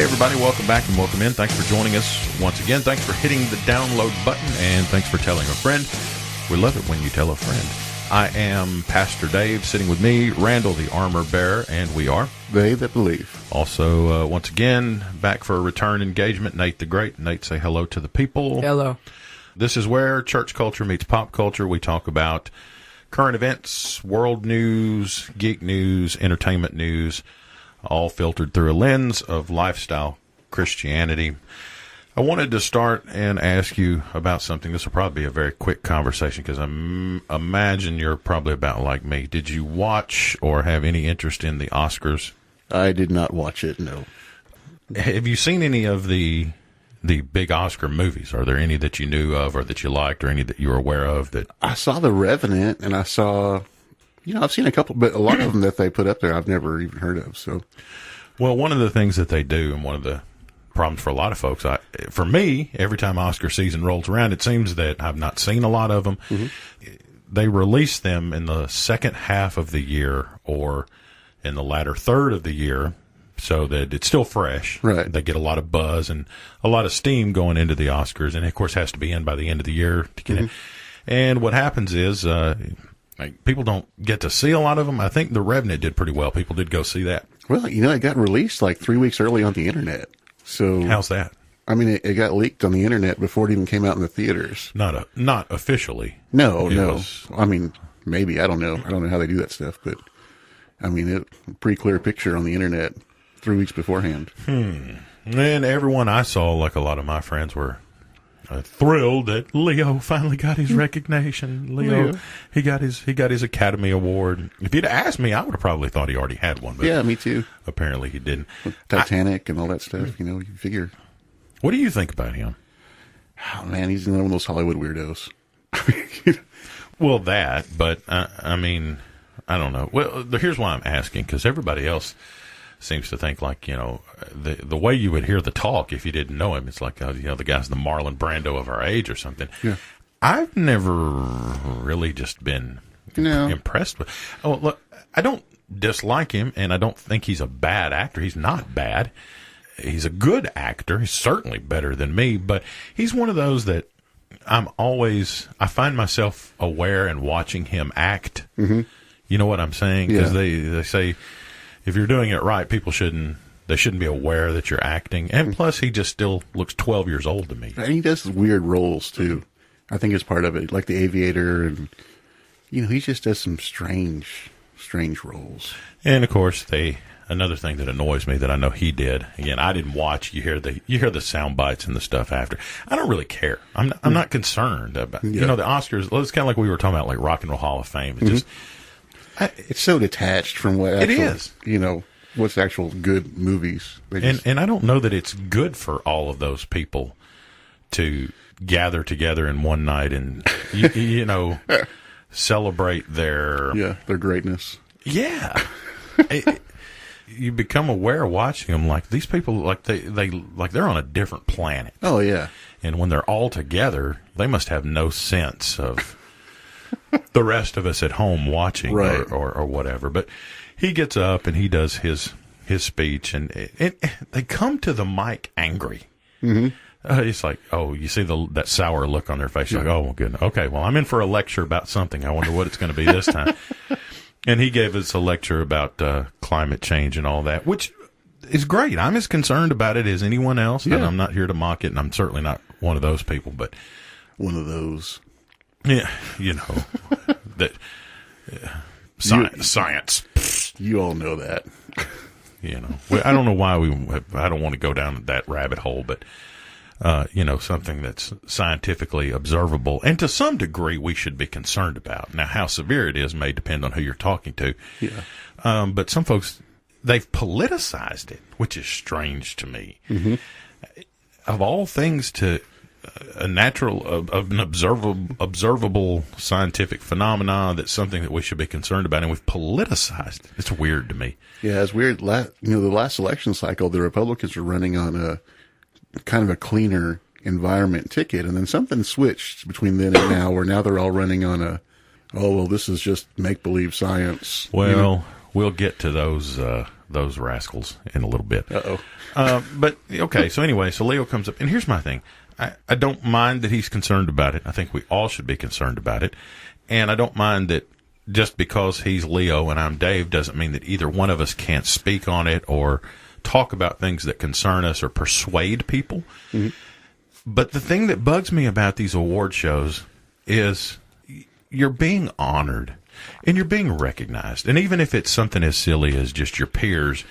Hey everybody, welcome back and welcome in. Thanks for joining us once again. Thanks for hitting the download button and thanks for telling a friend. We love it when you tell a friend. I am Pastor Dave, sitting with me, Randall the armor bearer, and we are They That Believe. Also, once again, back for a return engagement, Nate the Great. Nate, say hello to the people. Hello. This is where church culture meets pop culture. We talk about current events, world news, geek news, entertainment news, all filtered through a lens of lifestyle Christianity. I wanted to start and ask you about something. This will probably be a very quick conversation because I imagine you're probably about like me. Did you watch or have any interest in the Oscars? I did not watch it, no. Have you seen any of the big Oscar movies? Are there any that you knew of or that you liked or any that you were aware of? That I saw The Revenant, and I saw, I've seen a couple, but a lot of them that they put up there I've never even heard of. So, well, one of the things that they do, and one of the problems for a lot of folks, for me, every time Oscar season rolls around, it seems that I've not seen a lot of them. Mm-hmm. They release them in the second half of the year or in the latter third of the year so that it's still fresh. Right. They get a lot of buzz and a lot of steam going into the Oscars, and of course has to be in by the end of the year to get in. And what happens is people don't get to see a lot of them. I think The Revenant did pretty well. People did go see that. Well, it got released like 3 weeks early on the internet. So how's that? I mean, it got leaked on the internet before it even came out in the theaters. Not officially. No. I mean, maybe. I don't know. I don't know how they do that stuff, but I mean, pretty clear picture on the internet 3 weeks beforehand. And everyone I saw, like a lot of my friends, were thrilled that Leo finally got his recognition. Leo, he got his Academy Award. If you'd asked me, I would have probably thought he already had one. But yeah, me too. Apparently he didn't. With Titanic and all that stuff, you figure. What do you think about him? Oh, man, he's one of those Hollywood weirdos. Well, but I mean, I don't know. Well, here's why I'm asking, because everybody else seems to think like, the way you would hear the talk if you didn't know him, it's like, the guy's the Marlon Brando of our age or something. Yeah. I've never really just been impressed with. Oh, look, I don't dislike him, and I don't think he's a bad actor. He's not bad. He's a good actor. He's certainly better than me, but he's one of those that I find myself aware and watching him act. Mm-hmm. You know what I'm saying? Because they say, if you're doing it right, people shouldn't be aware that you're acting. And plus, he just still looks 12 years old to me. And he does weird roles, too. I think it's part of it, like The Aviator. And, he just does some strange roles. And, of course, another thing that annoys me that I know he did, again, I didn't watch. You hear the sound bites and the stuff after. I don't really care. I'm not concerned about, the Oscars. It's kind of like we were talking about, like Rock and Roll Hall of Fame. It's just, it's so detached from what actual, it is. What's actual good movies. And I don't know that it's good for all of those people to gather together in one night and, celebrate their greatness. Yeah. You become aware watching them, like these people, like they're on a different planet. Oh, yeah. And when they're all together, they must have no sense of the rest of us at home watching, right, or whatever. But he gets up and he does his speech, and they come to the mic angry. Mm-hmm. It's like, oh, you see that sour look on their face. You're like, oh, good. Okay, well, I'm in for a lecture about something. I wonder what it's going to be this time. And he gave us a lecture about climate change and all that, which is great. I'm as concerned about it as anyone else, and I'm not here to mock it, and I'm certainly not one of those people. But one of those. Yeah, that science. You all know that. I don't know why I don't want to go down that rabbit hole, but something that's scientifically observable, and to some degree we should be concerned about. Now, how severe it is may depend on who you're talking to. Yeah. But some folks, they've politicized it, which is strange to me. Mm-hmm. Of all things, to an observable scientific phenomena, that's something that we should be concerned about, and we've politicized it. It's weird to me. Yeah, it's weird. The last election cycle, the Republicans were running on a kind of a cleaner environment ticket, and then something switched between then and now, where now they're all running on this is just make-believe science. Well, We'll get to those rascals in a little bit. Uh-oh. But, okay, so anyway, so Leo comes up, and here's my thing. I don't mind that he's concerned about it. I think we all should be concerned about it. And I don't mind that just because he's Leo and I'm Dave doesn't mean that either one of us can't speak on it or talk about things that concern us or persuade people. Mm-hmm. But the thing that bugs me about these award shows is you're being honored and you're being recognized. And even if it's something as silly as just your peers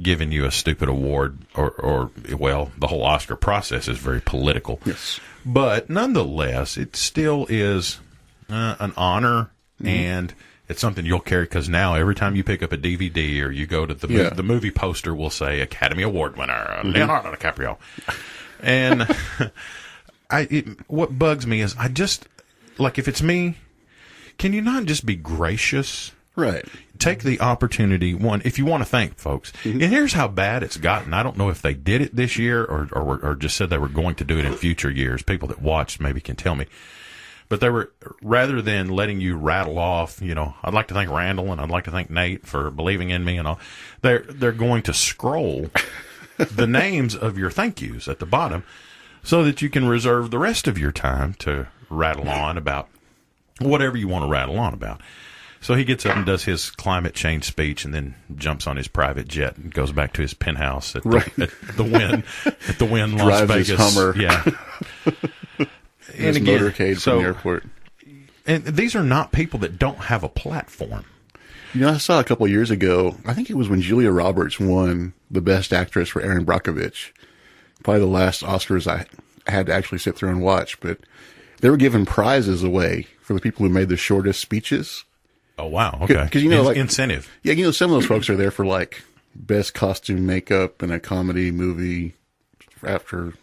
giving you a stupid award or the whole Oscar process is very political. Yes. But nonetheless, it still is an honor, and it's something you'll carry because now every time you pick up a DVD or you go to the movie poster will say Academy Award winner, Leonardo DiCaprio. And what bugs me is I just, like, if it's me, can you not just be gracious? Right. Take the opportunity, if you want to thank folks. Mm-hmm. And here's how bad it's gotten. I don't know if they did it this year or just said they were going to do it in future years. People that watched maybe can tell me. But they were, rather than letting you rattle off, I'd like to thank Randall and I'd like to thank Nate for believing in me and all, they're going to scroll the names of your thank yous at the bottom so that you can reserve the rest of your time to rattle on about whatever you want to rattle on about. So he gets up and does his climate change speech and then jumps on his private jet and goes back to his penthouse at the Wynn Las Drives Vegas. His Hummer. Yeah. His motorcade from the airport. And these are not people that don't have a platform. I saw a couple of years ago, I think it was when Julia Roberts won the Best Actress for Erin Brockovich. Probably the last Oscars I had to actually sit through and watch. But they were giving prizes away for the people who made the shortest speeches. Oh, wow. Okay. Because, incentive. Yeah, some of those folks are there for, like, best costume makeup in a comedy movie after,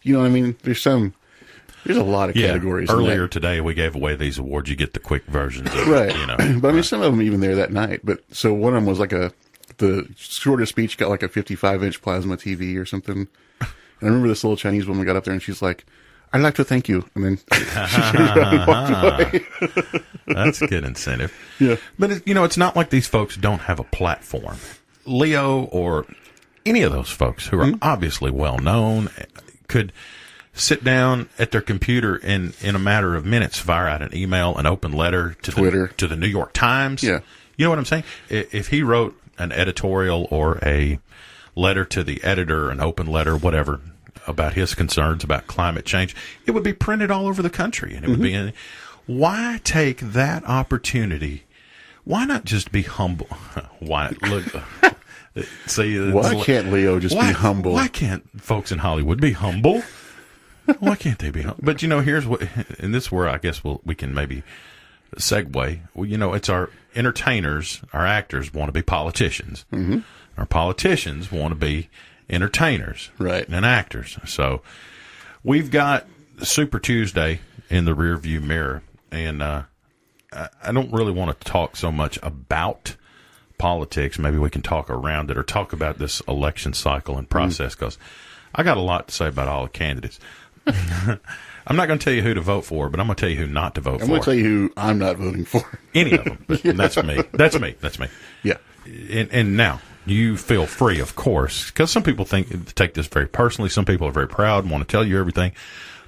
what I mean? There's a lot of categories. Earlier today, we gave away these awards. You get the quick versions of right. it, But I mean, some of them even there that night. But so one of them was like the shortest speech got like a 55-inch plasma TV or something. And I remember this little Chinese woman got up there and she's like, I'd like to thank you. And then she turned around and walked away. That's a good incentive. Yeah. But, it's not like these folks don't have a platform. Leo or any of those folks who are obviously well known could sit down at their computer and in a matter of minutes fire out an email, an open letter to Twitter, to the New York Times. Yeah. You know what I'm saying? If he wrote an editorial or a letter to the editor, an open letter, whatever, about his concerns about climate change, it would be printed all over the country. And it would be why take that opportunity? Why not just be humble? Why can't Leo just be humble? Why can't folks in Hollywood be humble? Why can't they be humble? But here's what, and this is where I guess we can maybe segue. Well, it's our entertainers, our actors want to be politicians. Mm-hmm. Our politicians want to be entertainers, right, and actors. So we've got Super Tuesday in the rearview mirror, and I don't really want to talk so much about politics. Maybe we can talk around it or talk about this election cycle and process because I got a lot to say about all the candidates. I'm not going to tell you who to vote for, but I'm going to tell you who not to vote for. I'm going to tell you who I'm not voting for. Any of them. But that's me. That's me. Yeah. And now, you feel free, of course, because some people take this very personally. Some people are very proud and want to tell you everything.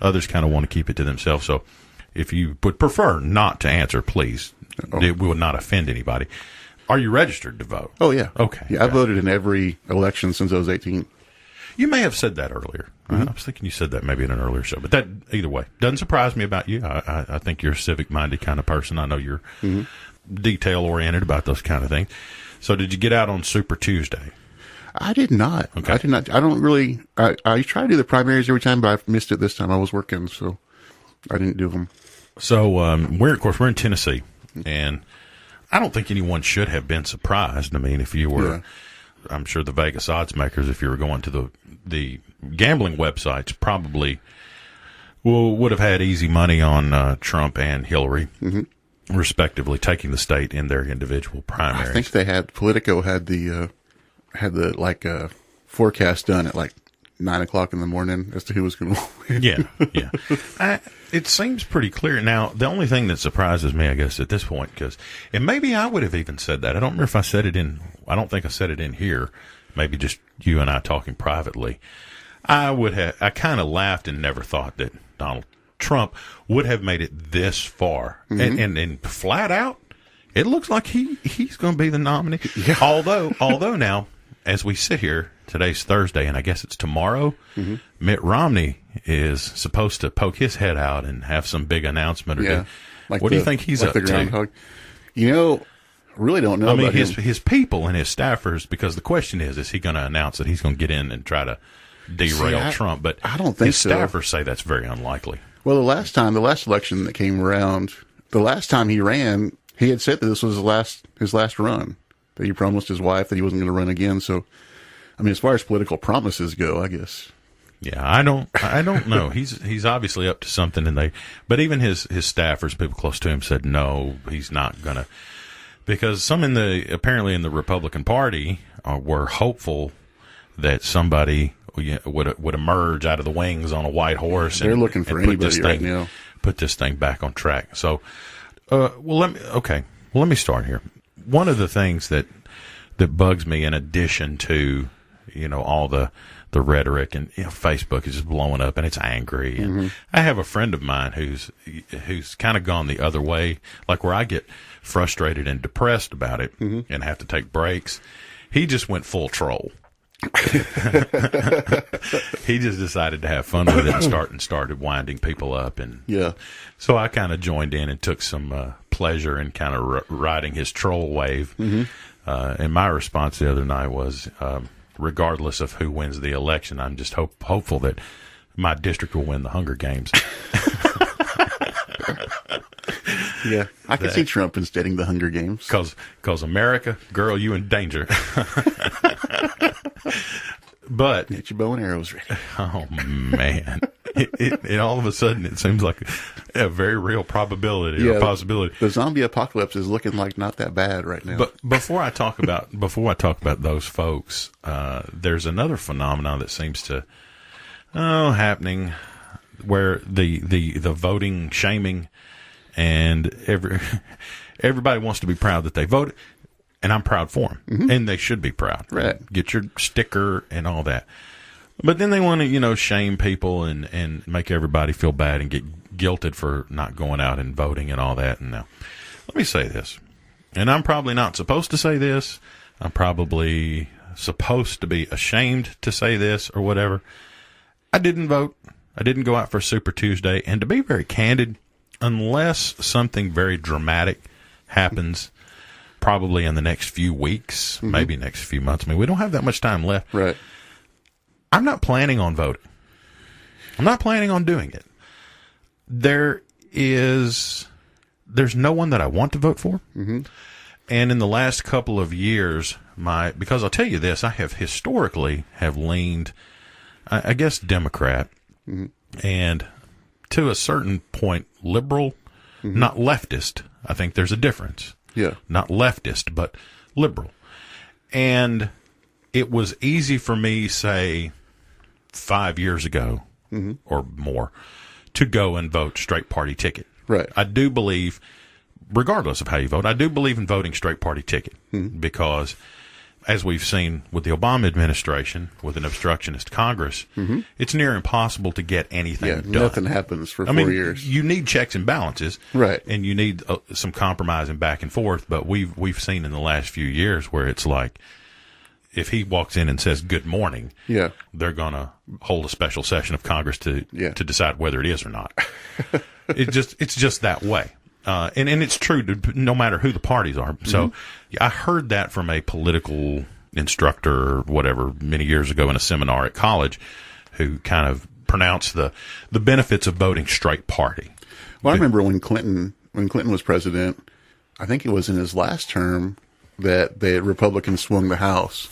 Others kind of want to keep it to themselves. So if you would prefer not to answer, please. We would not offend anybody. Are you registered to vote? Oh, yeah. Okay. Yeah, I voted in every election since I was 18. You may have said that earlier. Mm-hmm. I was thinking you said that maybe in an earlier show. But that, either way, doesn't surprise me about you. I think you're a civic-minded kind of person. I know you're detail-oriented about those kind of things. So did you get out on Super Tuesday? I did not. Okay. I did not. I don't really. I try to do the primaries every time, but I missed it this time. I was working, so I didn't do them. So we're in Tennessee, and I don't think anyone should have been surprised. I mean, if you were, I'm sure the Vegas odds makers, if you were going to the gambling websites, probably would have had easy money on Trump and Hillary. Mm-hmm. Respectively, taking the state in their individual primaries. I think they had Politico had the forecast done at like 9:00 in the morning as to who was going to win. Yeah. It seems pretty clear. Now, the only thing that surprises me, I guess, at this point, and maybe I would have even said that. I don't remember if I said it I don't think I said it in here. Maybe just you and I talking privately. I kind of laughed and never thought that Donald Trump would have made it this far. And flat out, it looks like he's going to be the nominee. Yeah. Although now, as we sit here, today's Thursday, and I guess it's tomorrow, Mitt Romney is supposed to poke his head out and have some big announcement. What do you think he's up to? You know, really don't know. I mean, his people and his staffers, because the question is he going to announce that he's going to get in and try to derail Trump? But I don't think his staffers say that's very unlikely. Well, the last election that came around, the last time he ran, he had said that this was his last run, that he promised his wife that he wasn't going to run again. So, I mean, as far as political promises go, I guess. Yeah, I don't know. He's obviously up to something, but even his staffers, people close to him, said no, he's not gonna, because some apparently in the Republican Party were hopeful that somebody would emerge out of the wings on a white horse. They're looking for anybody right now. Put this thing back on track. So, let me start here. One of the things that bugs me, in addition to all the rhetoric, and Facebook is just blowing up and it's angry. And I have a friend of mine who's kind of gone the other way, like where I get frustrated and depressed about it and have to take breaks. He just went full troll. He just decided to have fun with it and started winding people up. And so I kind of joined in and took some pleasure in kind of riding his troll wave. And my response the other night was, regardless of who wins the election, I'm just hopeful that my district will win the Hunger Games. Yeah, I can see Trump insteading the Hunger Games. Because America, girl, you in danger. But get your bow and arrows ready. Oh man, it all of a sudden it seems like a very real probability or possibility. The zombie apocalypse is looking like not that bad right now. But before I talk about those folks, there's another phenomenon that seems to happening, where the voting shaming, and everybody wants to be proud that they voted. And I'm proud for them, and they should be proud. Right. Get your sticker and all that. But then they want to, shame people and make everybody feel bad and get guilted for not going out and voting and all that. And now, let me say this, and I'm probably not supposed to say this. I'm probably supposed to be ashamed to say this or whatever. I didn't vote. I didn't go out for Super Tuesday. And to be very candid, unless something very dramatic happens, probably in the next few weeks, maybe next few months. I mean, we don't have that much time left. Right. I'm not planning on voting. I'm not planning on doing it. There's no one that I want to vote for. And in the last couple of years, because I'll tell you this, I have historically leaned, I guess, Democrat, and to a certain point, liberal, not leftist. I think there's a difference. Yeah. Not leftist, but liberal. And it was easy for me, say, 5 years ago or more, to go and vote straight party ticket. Right. I do believe, regardless of how you vote, I do believe in voting straight party ticket because, as we've seen with the Obama administration, with an obstructionist Congress, it's near impossible to get anything done. Nothing happens for 4 years. You need checks and balances, right? And you need some compromising back and forth. But we've seen in the last few years where it's like, if he walks in and says good morning, they're gonna hold a special session of Congress to decide whether it is or not. It's just that way. And it's true no matter who the parties are. So I heard that from a political instructor or whatever many years ago in a seminar at college, who kind of pronounced the benefits of voting straight party. Well, I remember when Clinton was president, I think it was in his last term that the Republicans swung the House,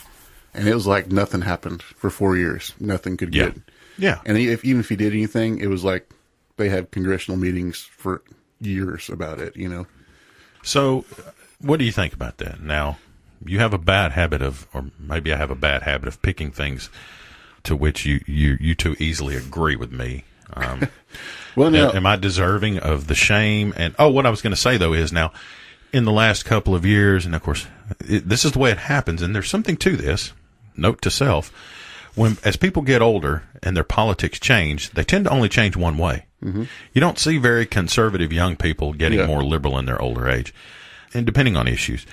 and it was like nothing happened for 4 years. Nothing could get. Yeah. And even if he did anything, it was like they had congressional meetings for years about it, So what do you think about that? Now, you have a bad habit or maybe I have a bad habit of picking things to which you too easily agree with me. Well, now, am I deserving of the shame? And what I was going to say though is now, in the last couple of years, and of course, this is the way it happens, and there's something to this. Note to self: as people get older and their politics change, they tend to only change one way. Mm-hmm. You don't see very conservative young people getting more liberal in their older age, and depending on issues.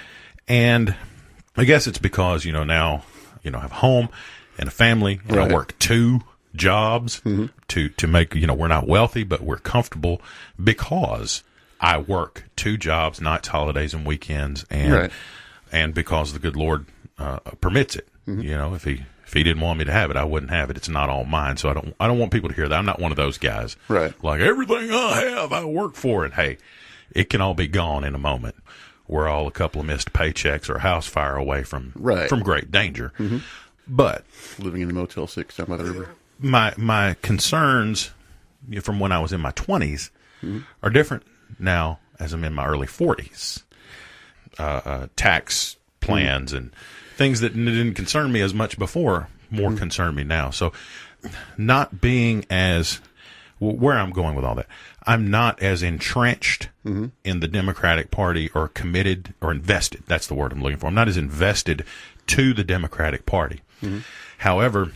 And I guess it's because now I have a home and a family, and I work 2 jobs to make we're not wealthy, but we're comfortable because I work 2 jobs, nights, holidays, and weekends, and because the good Lord permits it. Mm-hmm. If he didn't want me to have it, I wouldn't have it. It's not all mine, so I don't want people to hear that. I'm not one of those guys. Right. Like everything I have, I work for it. Hey, it can all be gone in a moment. We're all a couple of missed paychecks or a house fire away from great danger. Mm-hmm. But living in a Motel 6 down by the river. My concerns from when I was in my 20s are different now as I'm in my early 40s. Tax plans and things that didn't concern me as much before more concern me now. So not being as where I'm going with all that, I'm not as entrenched in the Democratic Party or committed or invested. That's the word I'm looking for. I'm not as invested to the Democratic Party. Mm-hmm. However,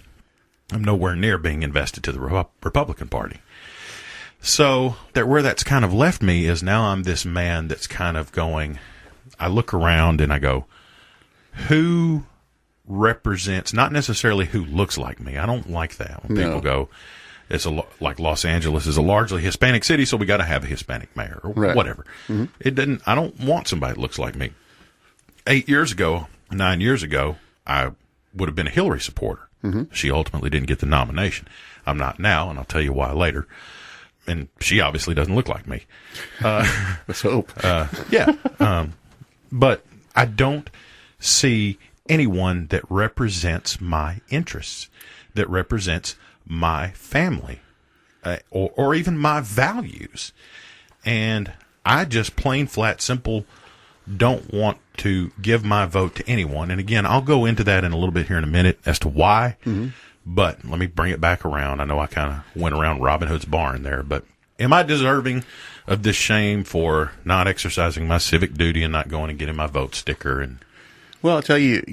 I'm nowhere near being invested to the Republican Party. So where that's kind of left me is now I'm this man that's kind of going, I look around and I go, who represents, not necessarily who looks like me. I don't like that when people go, it's like Los Angeles is a largely Hispanic city, so we got to have a Hispanic mayor or whatever. Mm-hmm. I don't want somebody that looks like me. 9 years ago, I would have been a Hillary supporter. Mm-hmm. She ultimately didn't get the nomination. I'm not now, and I'll tell you why later. And she obviously doesn't look like me. Let's hope. But I don't see anyone that represents my interests, that represents my family, or even my values. And I just plain, flat, simple don't want to give my vote to anyone. And again, I'll go into that in a little bit here in a minute as to why. Mm-hmm. But let me bring it back around. I know I kind of went around Robin Hood's barn there, but am I deserving of this shame for not exercising my civic duty and not going and getting my vote sticker? And well, I'll tell you,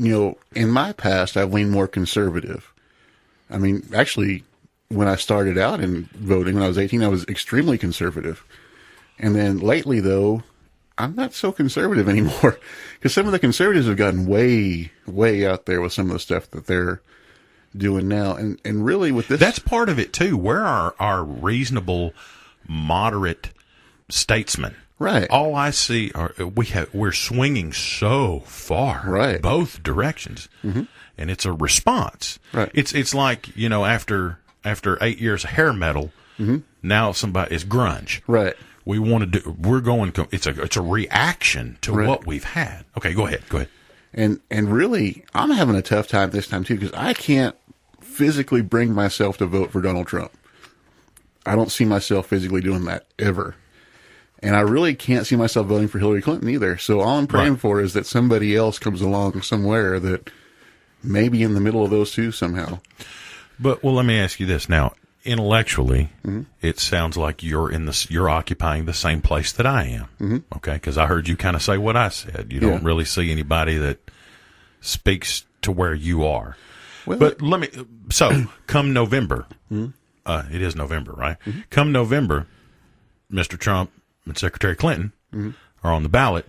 in my past, I've leaned more conservative. I mean, actually, when I started out in voting when I was 18, I was extremely conservative. And then lately, though, I'm not so conservative anymore because some of the conservatives have gotten way, way out there with some of the stuff that they're doing now. And really with this, that's part of it too. Where are our reasonable, moderate statesmen? Right. All I see are we're swinging so far, both directions, and it's a response. Right. It's like after 8 years of hair metal, now somebody is grunge. Right. We want to do. We're going. It's a reaction to what we've had. Okay, go ahead. And really, I'm having a tough time this time too because I can't physically bring myself to vote for Donald Trump. I don't see myself physically doing that ever. And I really can't see myself voting for Hillary Clinton either. So all I'm praying for is that somebody else comes along somewhere that may be in the middle of those two somehow. But let me ask you this now. Intellectually, it sounds like you're occupying the same place that I am. Mm-hmm. Okay, because I heard you kind of say what I said. You don't really see anybody that speaks to where you are. Well, but come November, it is November, right? Mm-hmm. Come November, Mr. Trump and Secretary Clinton are on the ballot.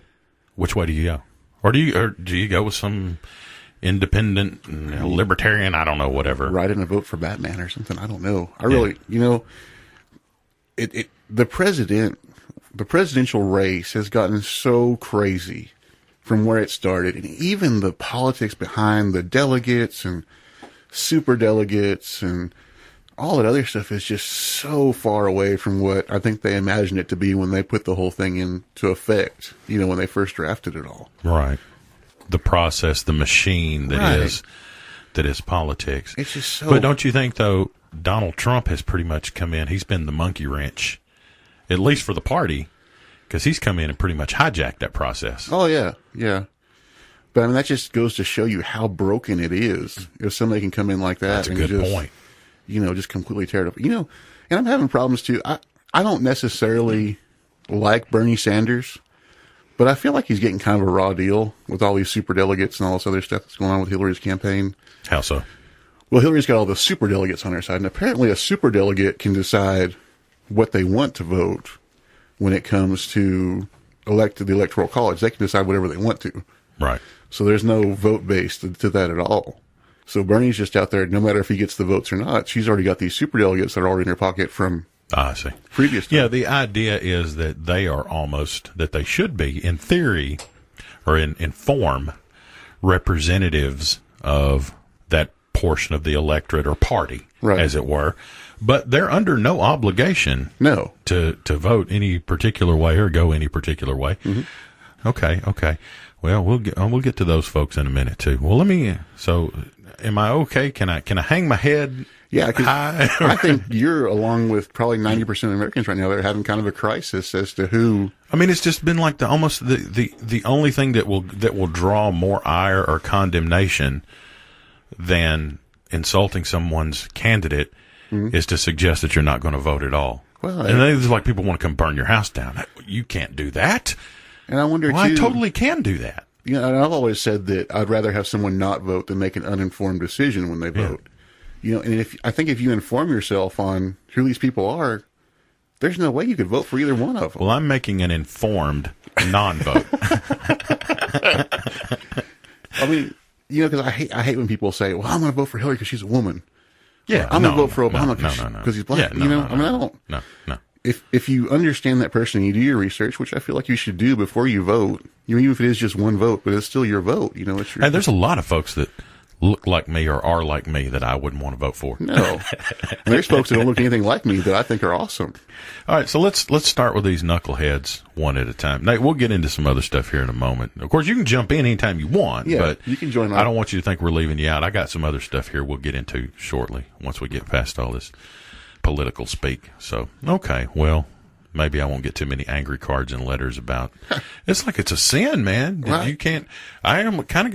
Which way do you go? Or do you go with some independent, libertarian, I don't know, whatever. Write in a vote for Batman or something. I don't know. I really, the presidential race has gotten so crazy from where it started. And even the politics behind the delegates and super delegates and all that other stuff is just so far away from what I think they imagined it to be when they put the whole thing into effect, when they first drafted it all. Right. The process, the machine that is politics. It's just so. But don't you think though, Donald Trump has pretty much come in. He's been the monkey wrench, at least for the party, because he's come in and pretty much hijacked that process. Oh yeah. But I mean, that just goes to show you how broken it is. If somebody can come in like that. That's a good point. Just completely tear it up. And I'm having problems too. I don't necessarily like Bernie Sanders, but I feel like he's getting kind of a raw deal with all these superdelegates and all this other stuff that's going on with Hillary's campaign. How so? Well, Hillary's got all the superdelegates on her side, and apparently a superdelegate can decide what they want to vote when it comes to the Electoral College. They can decide whatever they want to. Right. So there's no vote base to that at all. So Bernie's just out there, no matter if he gets the votes or not, she's already got these superdelegates that are already in her pocket from I see. previous time. Yeah, the idea is that they should be, in theory, or in form, representatives of that portion of the electorate or party, right, as it were. But they're under no obligation to vote any particular way or go any particular way. Mm-hmm. Okay. Well, we'll get to those folks in a minute too. Well, so am I okay? Can I hang my head high? I think you're, along with probably 90% of Americans right now, they're having kind of a crisis as to who. I mean, it's just been like almost the only thing that will draw more ire or condemnation than insulting someone's candidate is to suggest that you're not going to vote at all. Well, and then it's like people want to come burn your house down. You can't do that. And I wonder, I totally can do that. And I've always said that I'd rather have someone not vote than make an uninformed decision when they vote. And I think if you inform yourself on who these people are, there's no way you could vote for either one of them. Well, I'm making an informed non-vote. I mean, because I hate when people say, "Well, I'm going to vote for Hillary because she's a woman." Yeah, I'm going to vote for Obama because he's black. Yeah, I don't. No. If you understand that person and you do your research, which I feel like you should do before you vote, even if it is just one vote, but it's still your vote. It's your. And there's a lot of folks that look like me or are like me that I wouldn't want to vote for. No, and there's folks that don't look anything like me that I think are awesome. All right, so let's start with these knuckleheads one at a time. Nate, we'll get into some other stuff here in a moment. Of course, you can jump in anytime you want, but you can join. I don't want you to think we're leaving you out. I got some other stuff here we'll get into shortly once we get past all this political speak. So, okay, well, maybe I won't get too many angry cards and letters about. It's like it's a sin, man. Right. You can't. I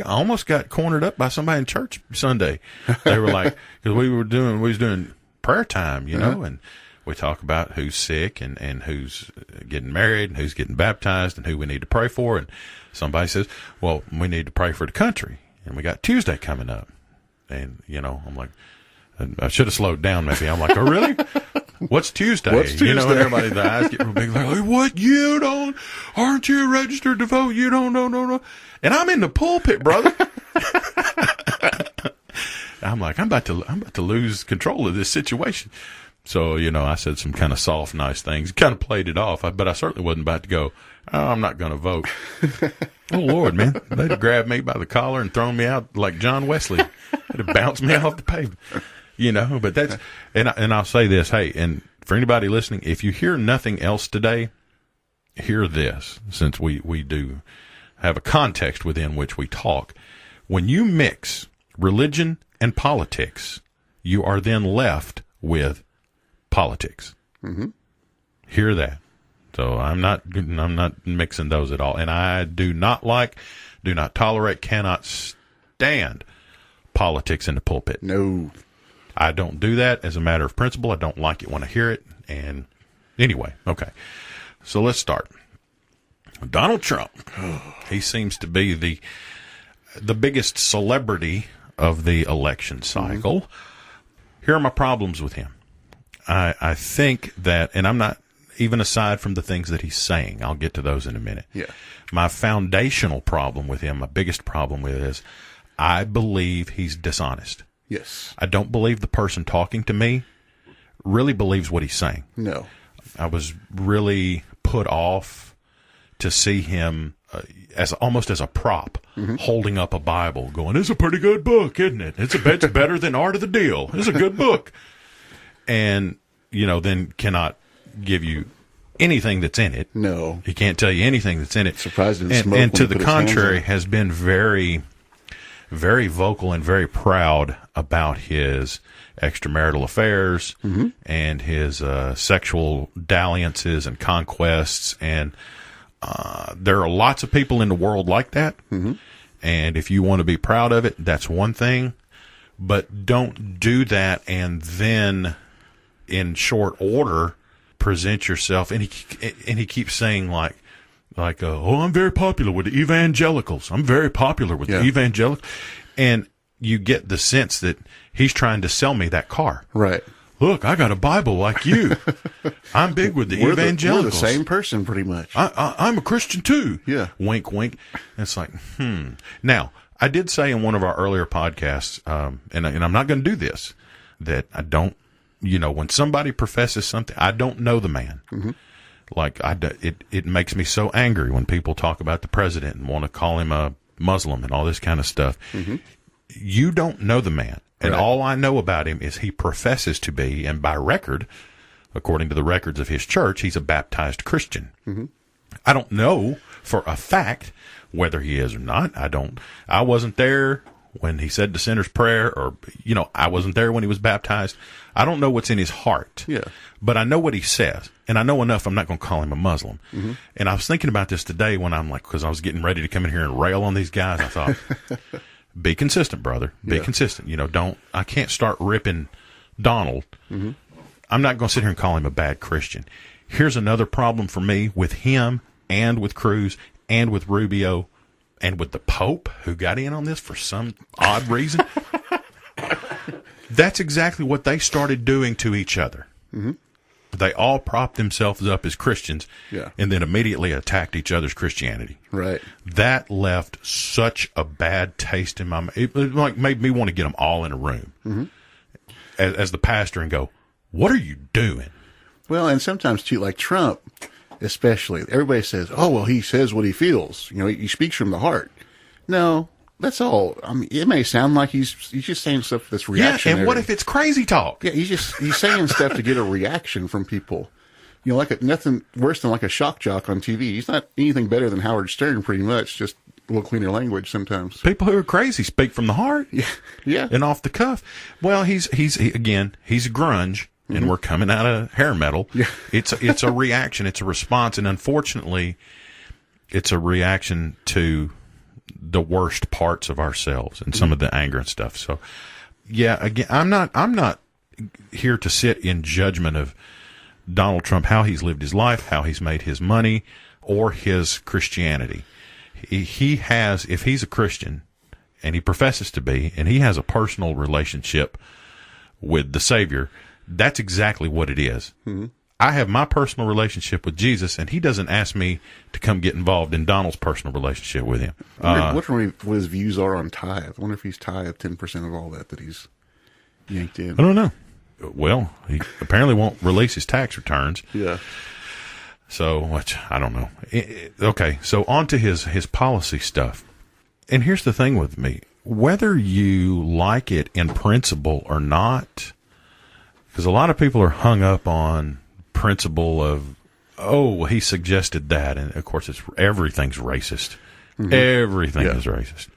almost got cornered up by somebody in church Sunday. They were like, because we was doing prayer time, and we talk about who's sick and who's getting married and who's getting baptized and who we need to pray for. And somebody says, well, we need to pray for the country, and we got Tuesday coming up. And I'm like, I should have slowed down. Maybe I'm like, oh really? What's Tuesday? What's Tuesday? And everybody, the eyes get real big. Like, what? Aren't you registered to vote? You don't know, no. And I'm in the pulpit, brother. I'm like, I'm about to lose control of this situation. So, I said some kind of soft, nice things, kind of played it off, but I certainly wasn't about to go, oh, I'm not going to vote. Oh, Lord, man. They'd have grabbed me by the collar and thrown me out like John Wesley. They'd have bounced me off the pavement. But that's, and I'll say this, hey, and for anybody listening, if you hear nothing else today, hear this, since we do have a context within which we talk. When you mix religion and politics, you are then left with politics. Mm-hmm. Hear that. So I'm not mixing those at all. And I do not tolerate, cannot stand politics in the pulpit. No. I don't do that as a matter of principle. I don't like it when I hear it. And anyway, okay. So let's start. Donald Trump. He seems to be the biggest celebrity of the election cycle. Mm-hmm. Here are my problems with him. I think that, and I'm not, even aside from the things that he's saying, I'll get to those in a minute. Yeah. My foundational problem with him, my biggest problem with it is, I believe he's dishonest. Yes. I don't believe the person talking to me really believes what he's saying. No. I was really put off to see him almost as a prop, holding up a Bible, going, "It's a pretty good book, isn't it? It's better than Art of the Deal. It's a good book." And, then cannot give you anything that's in it. No. He can't tell you anything that's in it. Surprised in and, smoke and to the contrary, has been very, very vocal and very proud about his extramarital affairs and his sexual dalliances and conquests. And there are lots of people in the world like that. Mm-hmm. And if you want to be proud of it, that's one thing. But don't do that and then in short order present yourself. And he keeps saying like, oh, I'm very popular with the evangelicals. I'm very popular with the evangelicals. And you get the sense that he's trying to sell me that car. Right. Look, I got a Bible like you. I'm big with the evangelicals. We're the same person pretty much. I'm a Christian too. Yeah. Wink, wink. And it's like, Now, I did say in one of our earlier podcasts, and I'm not going to do this, that I don't, when somebody professes something, I don't know the man. Mm-hmm. Like, it makes me so angry when people talk about the president and want to call him a Muslim and all this kind of stuff. Mm-hmm. You don't know the man. And all I know about him is he professes to be, and by record, according to the records of his church, he's a baptized Christian. Mm-hmm. I don't know for a fact whether he is or not. I wasn't there when he said the sinner's prayer, or, I wasn't there when he was baptized. I don't know what's in his heart. Yeah. But I know what he says, and I know enough. I'm not going to call him a Muslim. Mm-hmm. And I was thinking about this today when because I was getting ready to come in here and rail on these guys. I thought, be consistent, brother. Be consistent. I can't start ripping Donald. Mm-hmm. I'm not going to sit here and call him a bad Christian. Here's another problem for me with him and with Cruz and with Rubio and with the Pope, who got in on this for some odd reason. That's exactly what they started doing to each other. Mm-hmm. They all propped themselves up as Christians and then immediately attacked each other's Christianity. Right. That left such a bad taste in my mouth. It made me want to get them all in a room as the pastor and go, what are you doing? Well, and sometimes, too, like Trump, especially, everybody says, oh, well, he says what he feels. He speaks from the heart. No, that's all. I mean, it may sound like he's just saying stuff that's reactionary. Yeah, and what if it's crazy talk? Yeah, he's saying stuff to get a reaction from people. Nothing worse than like a shock jock on TV. He's not anything better than Howard Stern, pretty much, just a little cleaner language sometimes. People who are crazy speak from the heart. Yeah. And off the cuff. Well, he's grunge. And we're coming out of hair metal. Yeah. It's a reaction. It's a response. And unfortunately, it's a reaction to the worst parts of ourselves and some of the anger and stuff. So, again, I'm not here to sit in judgment of Donald Trump, how he's lived his life, how he's made his money, or his Christianity. He has, if he's a Christian, and he professes to be, and he has a personal relationship with the Savior, that's exactly what it is. Mm-hmm. I have my personal relationship with Jesus, and he doesn't ask me to come get involved in Donald's personal relationship with him. I wonder what his views are on tithe. I wonder if he's tithe 10% of all that he's yanked in. I don't know. Well, he apparently won't release his tax returns. Yeah. So, I don't know. Okay, so on to his policy stuff. And here's the thing with me. Whether you like it in principle or not, because a lot of people are hung up on principle of, he suggested that. And, of course, everything's racist. Mm-hmm. Everything is racist.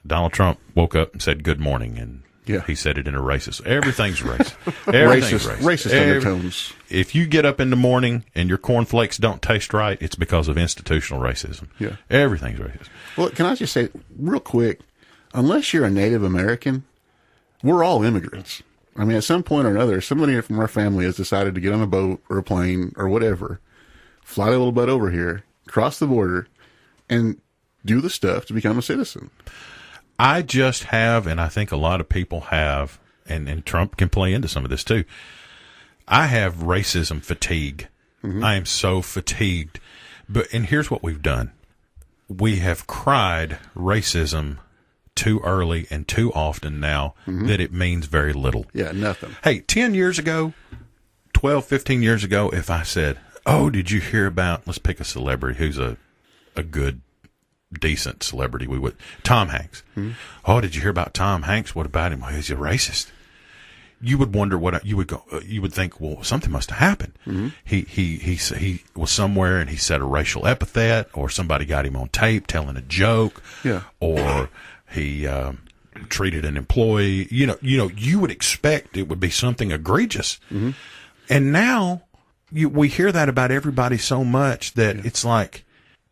Donald Trump woke up and said good morning, and he said it in a racist. Everything's racist. Everything's racist undertones. If you get up in the morning and your cornflakes don't taste right, it's because of institutional racism. Yeah. Everything's racist. Well, can I just say real quick, unless you're a Native American, we're all immigrants. I mean, at some point or another, somebody from our family has decided to get on a boat or a plane or whatever, fly a little bit over here, cross the border, and do the stuff to become a citizen. I just have, and I think a lot of people have, and Trump can play into some of this too, I have racism fatigue. Mm-hmm. I am so fatigued. And here's what we've done. We have cried racism too early and too often now that it means very little. Yeah, nothing. Hey, 10 years ago, 12, 15 years ago, if I said, did you hear about, let's pick a celebrity who's a good, decent celebrity, we would, Tom Hanks. Mm-hmm. Oh, did you hear about Tom Hanks? What about him? Well, he's a racist. You would wonder you would think, well, something must have happened. Mm-hmm. He was somewhere and he said a racial epithet, or somebody got him on tape telling a joke. Yeah. Or he treated an employee. You would expect it would be something egregious. Mm-hmm. And now we hear that about everybody so much that it's like,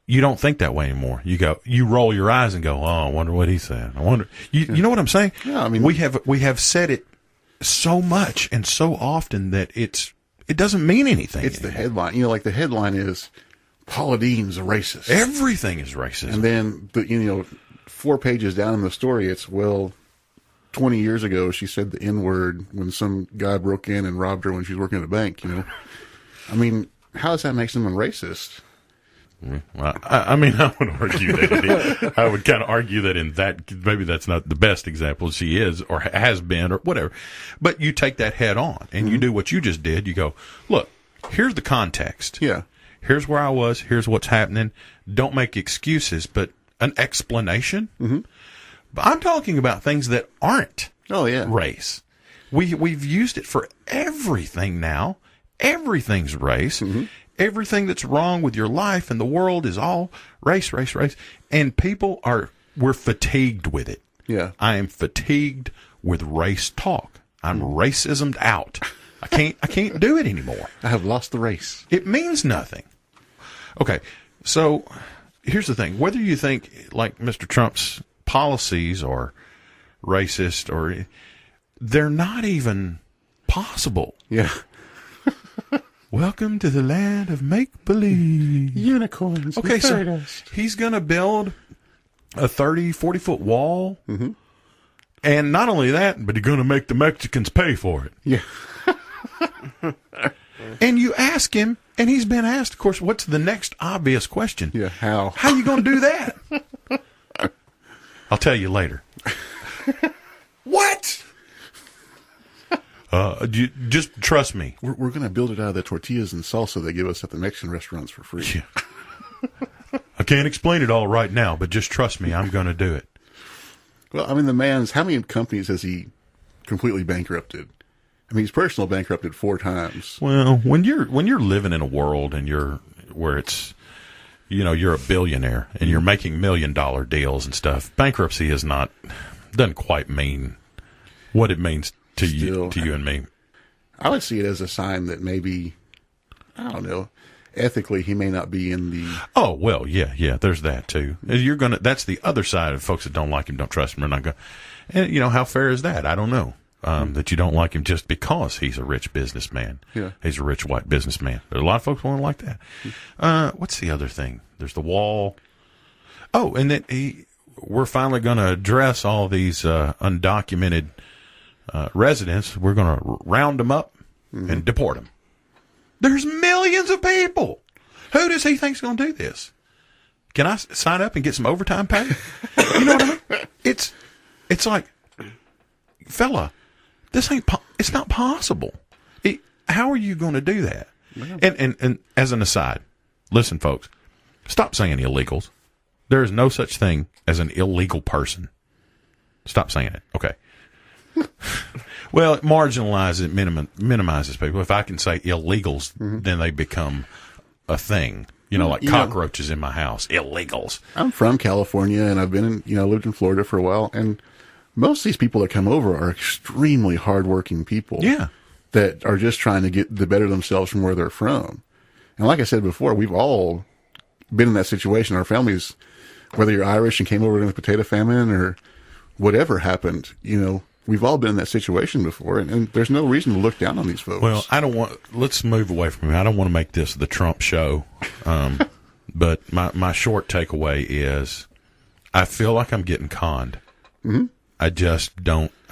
you don't think that way anymore. You roll your eyes and go, oh, I wonder what he said. I wonder, you know what I'm saying? Yeah, I mean, we have said it so much and so often that it doesn't mean anything. It's anymore. The headline. Like the headline is, Paula Deen's a racist. Everything is racist. And then 4 pages down in the story, it's 20 years ago she said the N-word when some guy broke in and robbed her when she was working at a bank. I mean, how does that make someone racist? Well, I mean, I would argue that I would kind of argue that in that maybe that's not the best example she is or has been or whatever. But you take that head on and you do what you just did. You go, look, here's the context. Yeah. Here's where I was. Here's what's happening. Don't make excuses, but an explanation. Mm-hmm. But I'm talking about things that aren't race. We've used it for everything now. Everything's race. Mm-hmm. Everything that's wrong with your life and the world is all race, race, race. And we're fatigued with it. Yeah. I am fatigued with race talk. I'm racismed out. I can't do it anymore. I have lost the race. It means nothing. Okay, so here's the thing. Whether you think like Mr. Trump's policies are racist or they're not even possible. Yeah. Welcome to the land of make-believe. Unicorns. Okay, so he's going to build a 30, 40-foot wall. Mm-hmm. And not only that, but he's going to make the Mexicans pay for it. Yeah. And you ask him, and he's been asked, of course, what's the next obvious question? Yeah, how? How are you going to do that? I'll tell you later. What? Just trust me. We're going to build it out of the tortillas and salsa they give us at the Mexican restaurants for free. Yeah. I can't explain it all right now, but just trust me, I'm going to do it. Well, I mean, how many companies has he completely bankrupted? I mean, he's personally bankrupted 4 times. Well, when you're living in a world and where it's, you're a billionaire and you're making $1 million deals and stuff, bankruptcy doesn't quite mean what it means to you and me. I would see it as a sign that maybe, I don't know, ethically he may not be in the... Oh, well, yeah, there's that too. That's the other side of folks that don't like him, don't trust him, are not going. And how fair is that? I don't know. That you don't like him just because he's a rich businessman. Yeah. He's a rich white businessman. There's a lot of folks who won't like that. What's the other thing? There's the wall. Oh, and then we're finally going to address all these undocumented residents. We're going to round them up and deport them. There's millions of people. Who does he think's going to do this? Can I sign up and get some overtime pay? You know what I mean? It's like, fella, it's not possible. How are you going to do that? Yeah. And as an aside, listen, folks, stop saying illegals. There is no such thing as an illegal person. Stop saying it. Okay. Well, it marginalizes, minimizes people. If I can say illegals, then they become a thing. Like cockroaches in my house. Illegals. I'm from California, and I've been lived in Florida for a while, and most of these people that come over are extremely hardworking people. Yeah. That are just trying to get the better themselves from where they're from. And like I said before, we've all been in that situation. Our families, whether you're Irish and came over in the potato famine or whatever happened, we've all been in that situation before, and there's no reason to look down on these folks. Well, let's move away from him. I don't want to make this the Trump show. But my short takeaway is I feel like I'm getting conned. Mm-hmm. I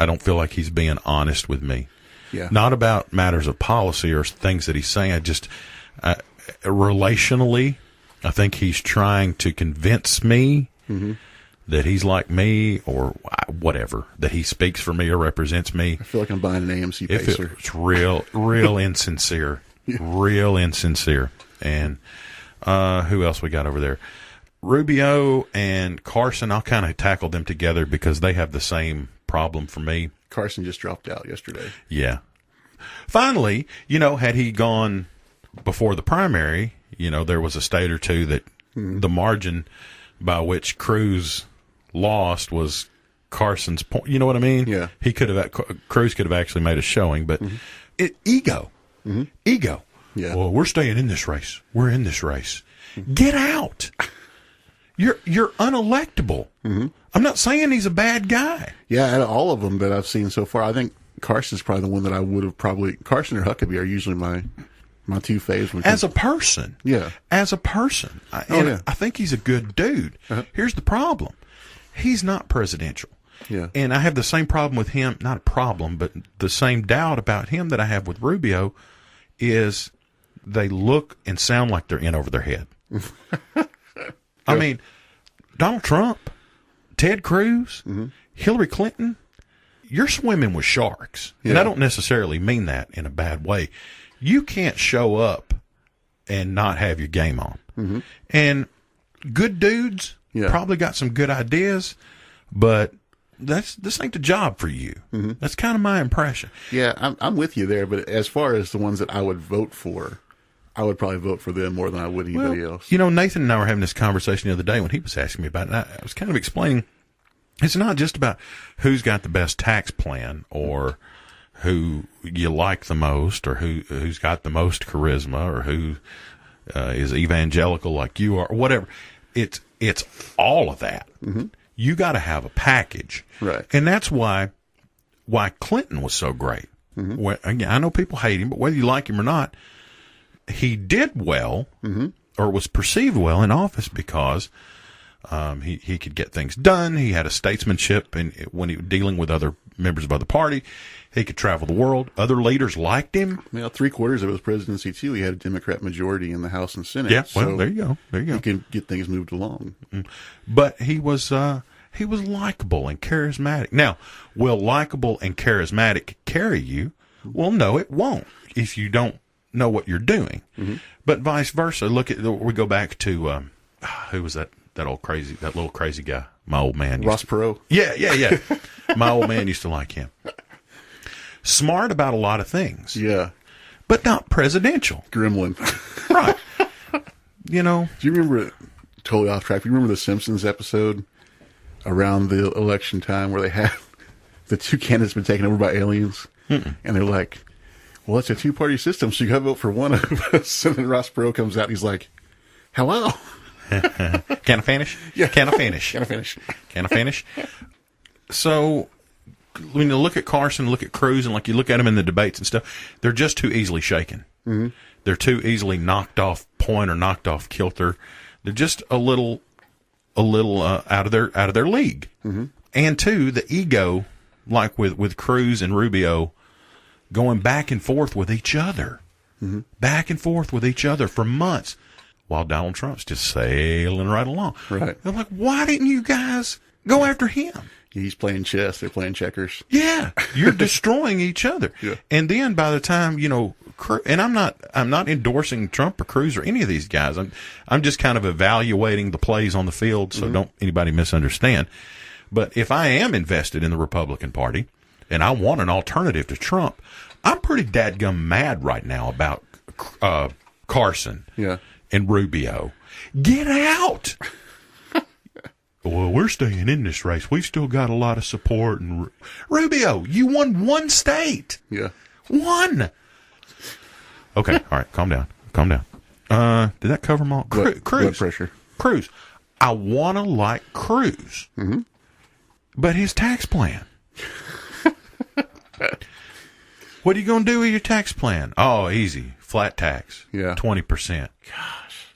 don't feel like he's being honest with me. Yeah. Not about matters of policy or things that he's saying. Relationally, I think he's trying to convince me that he's like me or whatever, that he speaks for me or represents me. I feel like I'm buying an AMC Pacer. It's real insincere. Yeah. Real insincere. And who else we got over there? Rubio and Carson, I'll kind of tackle them together because they have the same problem for me. Carson just dropped out yesterday. Yeah. Finally, had he gone before the primary, there was a state or two that the margin by which Cruz lost was Carson's point. You know what I mean? Yeah. Cruz could have actually made a showing, but ego. Mm-hmm. Ego. Yeah. Well, we're staying in this race. We're in this race. Get out. you're unelectable. Mm-hmm. I'm not saying he's a bad guy. Yeah, out of all of them that I've seen so far, I think Carson's probably the one that I would have probably. Carson or Huckabee are usually my two faves. As a person. Yeah. As a person. I think he's a good dude. Uh-huh. Here's the problem. He's not presidential. Yeah. And I have the same problem with him, not a problem, but the same doubt about him that I have with Rubio is they look and sound like they're in over their head. I mean, Donald Trump, Ted Cruz, mm-hmm. Hillary Clinton, you're swimming with sharks. Yeah. And I don't necessarily mean that in a bad way. You can't show up and not have your game on. Mm-hmm. And good dudes probably got some good ideas, but this ain't the job for you. Mm-hmm. That's kind of my impression. Yeah, I'm with you there. But as far as the ones that I would vote for, I would probably vote for them more than I would anybody else. You know, Nathan and I were having this conversation the other day when he was asking me about it. And I was kind of explaining it's not just about who's got the best tax plan or who you like the most or who's got the most charisma or who is evangelical like you are or whatever. It's all of that. Mm-hmm. You got to have a package. Right. And that's why Clinton was so great. Mm-hmm. Again, I know people hate him, but whether you like him or not, he did well mm-hmm. or was perceived well in office because he could get things done. He had a statesmanship, and when he was dealing with other members of other party, he could travel the world. Other leaders liked him. Well, 3/4 of his presidency too, he had a Democrat majority in the House and Senate. Yeah, well, so there you go. He can get things moved along. Mm-hmm. But he was likable and charismatic. Now, will likable and charismatic carry you? Well, no, it won't if you don't know what you're doing. Mm-hmm. But vice versa. We go back to who was that little crazy guy? My old man. Ross Perot. Yeah. My old man used to like him. Smart about a lot of things. Yeah. But not presidential. Gremlin. Right. You know. Do you remember, totally off track, do you remember the Simpsons episode around the election time where they had the two candidates been taken over by aliens? Mm-mm. And they're like, well, it's a two-party system, so you got to vote for one of us. And then Ross Perot comes out and he's like, hello. Can I finish? Yeah. Can I finish? Can I finish? Can I finish? So when you look at Carson, look at Cruz, and like you look at them in the debates and stuff, they're just too easily shaken. Mm-hmm. They're too easily knocked off point or knocked off kilter. They're just a little out of their league. Mm-hmm. And two, the ego, like with Cruz and Rubio, going back and forth with each other, mm-hmm. back and forth with each other for months, while Donald Trump's just sailing right along. Right. I'm like, why didn't you guys go after him? He's playing chess. They're playing checkers. Yeah, you're destroying each other. Yeah. And then by the time and I'm not endorsing Trump or Cruz or any of these guys. I'm just kind of evaluating the plays on the field, so mm-hmm. don't anybody misunderstand. But if I am invested in the Republican Party and I want an alternative to Trump, I'm pretty dadgum mad right now about Carson and Rubio. Get out! Well, we're staying in this race. We've still got a lot of support. And Rubio, you won one state. Yeah. One. Okay, all right, calm down. Did that cover them all? Cruz. Blood pressure. Cruz. I want to like Cruz. Mm-hmm. But his tax plan. What are you going to do with your tax plan? Oh, easy. Flat tax. Yeah. 20%. Gosh.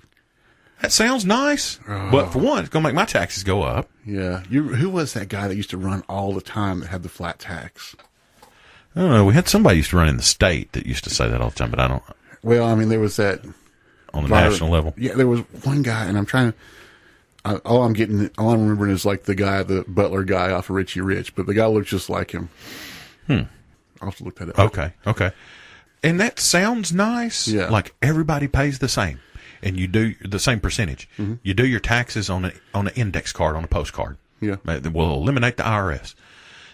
That sounds nice. Oh. But for one, it's going to make my taxes go up. Yeah. Who was that guy that used to run all the time that had the flat tax? I don't know. We had somebody used to run in the state that used to say that all the time, but I don't. Well, I mean, there was that. On the national level? Yeah, there was one guy, and I'm trying to. All I'm remembering is like the butler guy off of Richie Rich, but the guy looked just like him. I'll have to look that up. Okay. And that sounds nice. Yeah. Like everybody pays the same, and you do the same percentage. Mm-hmm. You do your taxes on an index card, on a postcard. Yeah. We'll eliminate the IRS.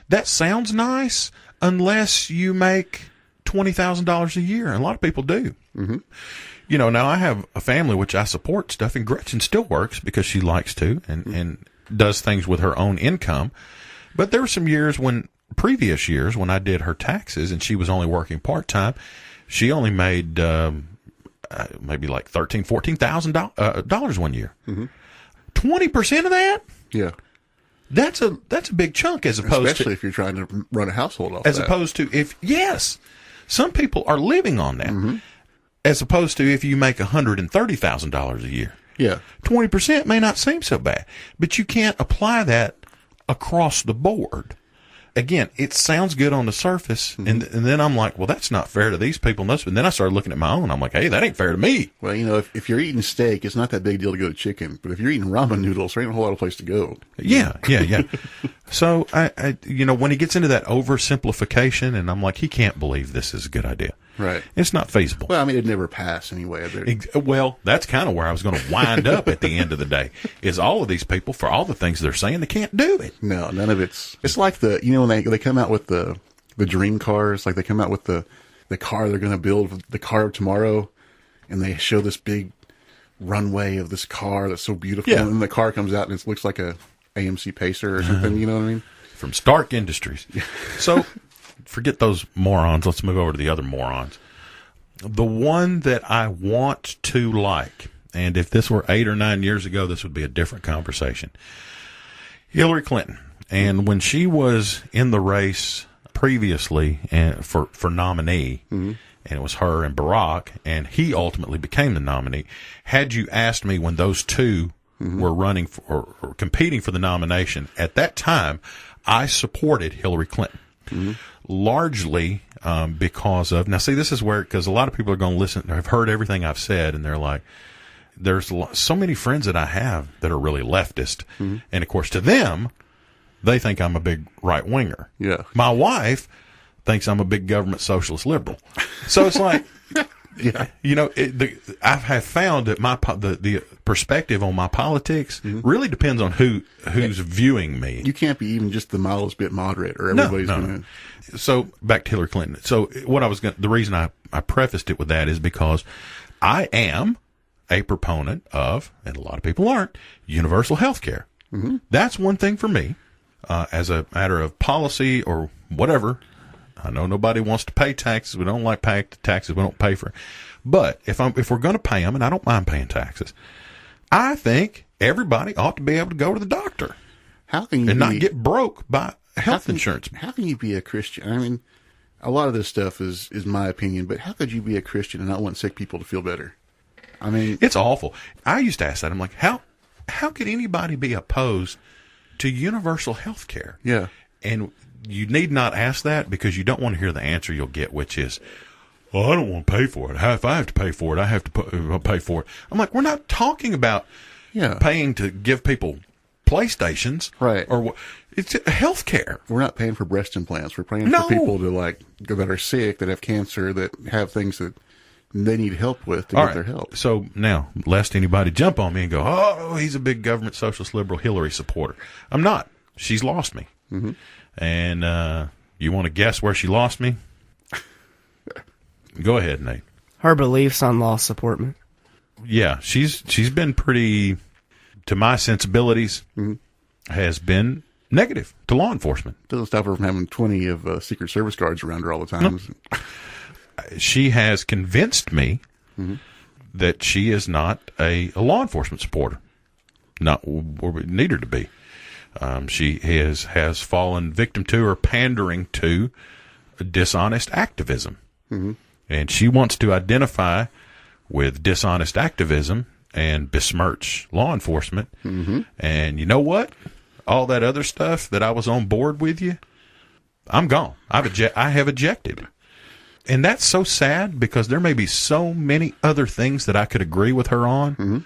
That sounds nice unless you make $20,000 a year, and a lot of people do. Mm-hmm. Now I have a family which I support stuff, and Gretchen still works because she likes to and does things with her own income. But there were some previous years when I did her taxes and she was only working part-time, she only made maybe like $13,000, $14,000 one year. Mm-hmm. 20% of that? Yeah. That's a big chunk as opposed especially if you're trying to run a household off as that. opposed to some people are living on that. As opposed to if you make $130,000 a year. Yeah. 20% may not seem so bad, but you can't apply that across the board. Again, it sounds good on the surface, and then I'm like, well, that's not fair to these people. And then I started looking at my own. I'm like, hey, that ain't fair to me. Well, if you're eating steak, it's not that big a deal to go to chicken. But if you're eating ramen noodles, there ain't a whole lot of place to go. Yeah. So, I when he gets into that oversimplification, and I'm like, he can't believe this is a good idea. Right. It's not feasible. Well, I mean, it'd never pass anyway. Well, that's kind of where I was going to wind up at the end of the day, is all of these people, for all the things they're saying, they can't do it. No, none of it's like when they come out with the dream cars, like they come out with the car they're going to build, the car of tomorrow, and they show this big runway of this car that's so beautiful, and then the car comes out and it looks like a AMC Pacer or something, you know what I mean? From Stark Industries. So, forget those morons. Let's move over to the other morons. The one that I want to like, and if this were 8 or 9 years ago, this would be a different conversation. Hillary Clinton. And when she was in the race previously for nominee, and it was her and Barack, and he ultimately became the nominee, had you asked me when those two were running or competing for the nomination, at that time, I supported Hillary Clinton. Largely because of, now see, this is where, because a lot of people are going to listen, have heard everything I've said, and they're like, there's so many friends that I have that are really leftist. And of course, to them, they think I'm a big right winger. Yeah. My wife thinks I'm a big government socialist liberal. So it's like, Yeah. I have found that the perspective on my politics really depends on who's viewing me. You can't be even just the mildest bit moderate, or everybody's going to. So back to Hillary Clinton. So the reason I prefaced it with that is because I am a proponent of, and a lot of people aren't, universal health care. That's one thing for me, as a matter of policy or whatever. I know nobody wants to pay taxes. We don't like paying taxes. We don't pay for it. But if we're going to pay them, and I don't mind paying taxes, I think everybody ought to be able to go to the doctor. How can you not get broke by health insurance? How can you be a Christian? I mean, a lot of this stuff is my opinion, but how could you be a Christian and not want sick people to feel better? I mean, it's awful. I used to ask that. I'm like, how could anybody be opposed to universal health care? Yeah. And you need not ask that, because you don't want to hear the answer you'll get, which is, well, I don't want to pay for it. If I have to pay for it, I have to pay for it. I'm like, we're not talking about paying to give people PlayStations. Right. Or it's health care. We're not paying for breast implants. We're paying for people that are sick, that have cancer, that have things that they need help with to get their help. So now, lest anybody jump on me and go, oh, he's a big government socialist liberal Hillary supporter. I'm not. She's lost me. And you want to guess where she lost me? Go ahead, Nate. Her beliefs on law support. Yeah, she's been pretty, to my sensibilities, has been negative to law enforcement. Doesn't stop her from having 20 of Secret Service guards around her all the time. No. She has convinced me that she is not a law enforcement supporter. Not, or need her to be. She has fallen victim to, or pandering to, dishonest activism. And she wants to identify with dishonest activism and besmirch law enforcement. And you know what? All that other stuff that I was on board with you, I'm gone. I have ejected. And that's so sad, because there may be so many other things that I could agree with her on,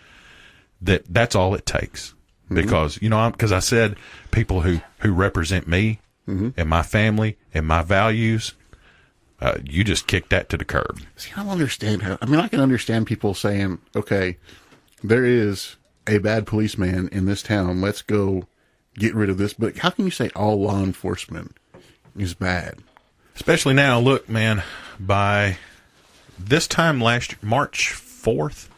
that's all it takes. Because, because I said people who represent me and my family and my values, you just kicked that to the curb. See, I don't understand how. I mean, I can understand people saying, okay, there is a bad policeman in this town. Let's go get rid of this. But how can you say all law enforcement is bad? Especially now, look, man, by this time last year, March 4th,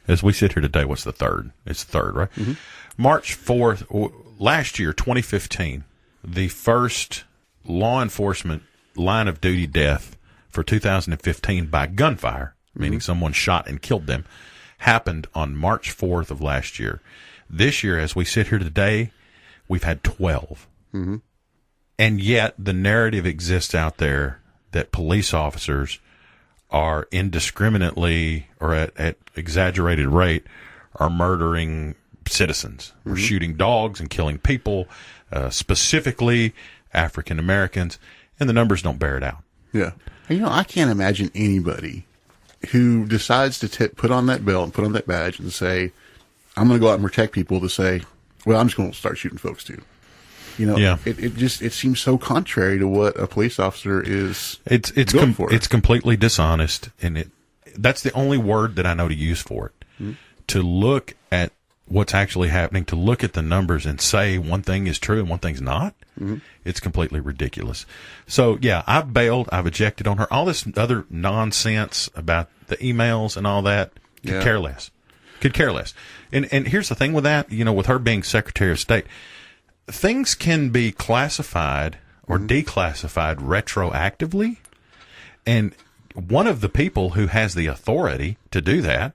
as we sit here today, what's the 3rd? It's the 3rd, right? March 4th, last year, 2015, the first law enforcement line of duty death for 2015 by gunfire, meaning someone shot and killed them, happened on March 4th of last year. This year, as we sit here today, we've had 12. Mm-hmm. And yet the narrative exists out there that police officers are indiscriminately or at exaggerated rate are murdering citizens. We're shooting dogs and killing people, specifically African Americans, and the numbers don't bear it out. Yeah. And, I can't imagine anybody who decides to put on that belt and put on that badge and say, I'm going to go out and protect people, to say, well, I'm just going to start shooting folks too. Yeah. It seems so contrary to what a police officer is. It's completely dishonest, and that's the only word that I know to use for it. Mm-hmm. To look at what's actually happening, to look at the numbers and say one thing is true and one thing's not, it's completely ridiculous. So yeah, I've bailed, I've ejected on her. All this other nonsense about the emails and all that, could care less. Could care less. And here's the thing with that, with her being Secretary of State, things can be classified or declassified retroactively. And one of the people who has the authority to do that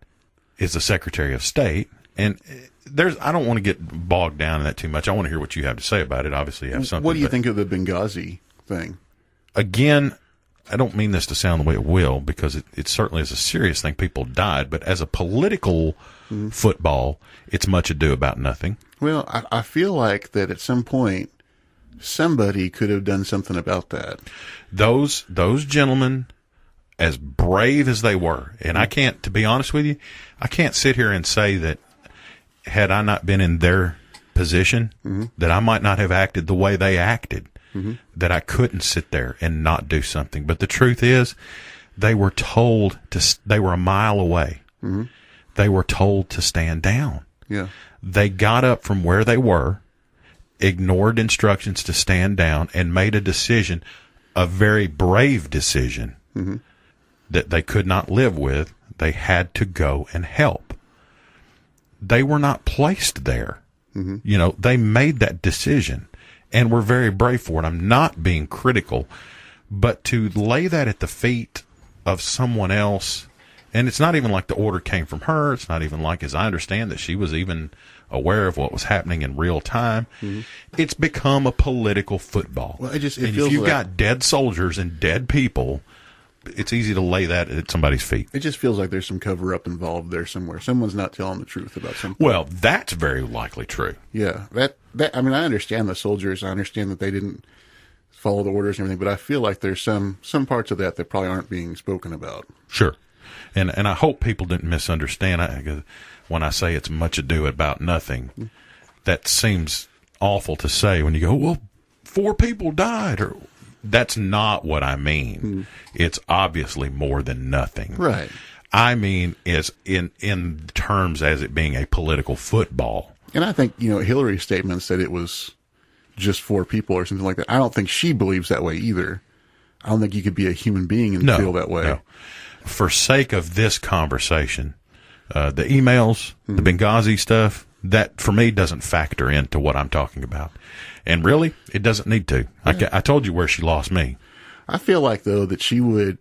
is the Secretary of State. And I don't want to get bogged down in that too much. I want to hear what you have to say about it. Obviously, you have something. What do you think of the Benghazi thing? Again, I don't mean this to sound the way it will, because it certainly is a serious thing. People died. But as a political football, it's much ado about nothing. Well, I feel like that at some point, somebody could have done something about that. Those gentlemen, as brave as they were, and I can't, to be honest with you, I can't sit here and say that had I not been in their position, that I might not have acted the way they acted, that I couldn't sit there and not do something. But the truth is, they were told they were a mile away. They were told to stand down. Yeah. They got up from where they were, ignored instructions to stand down, and made a decision, a very brave decision, that they could not live with. They had to go and help. They were not placed there. They made that decision and were very brave for it. I'm not being critical, but to lay that at the feet of someone else, and it's not even like the order came from her. It's not even like, as I understand, that she was even aware of what was happening in real time. It's become a political football. Well, and if you've got dead soldiers and dead people, it's easy to lay that at somebody's feet. It just feels like there's some cover-up involved there somewhere. Someone's not telling the truth about something. Well, that's very likely true. Yeah. I mean, I understand the soldiers. I understand that they didn't follow the orders and everything, but I feel like there's some parts of that probably aren't being spoken about. Sure. And I hope people didn't misunderstand. When I say it's much ado about nothing, that seems awful to say when you go, well, 4 people died, or that's not what I mean. It's obviously more than nothing. Right. I mean, is in terms as it being a political football. And I think, Hillary's statement said it was just 4 people or something like that. I don't think she believes that way either. I don't think you could be a human being and feel that way. No. For sake of this conversation, the emails, the Benghazi stuff, that for me doesn't factor into what I'm talking about. And really, it doesn't need to. Yeah. I told you where she lost me. I feel like, though, that she would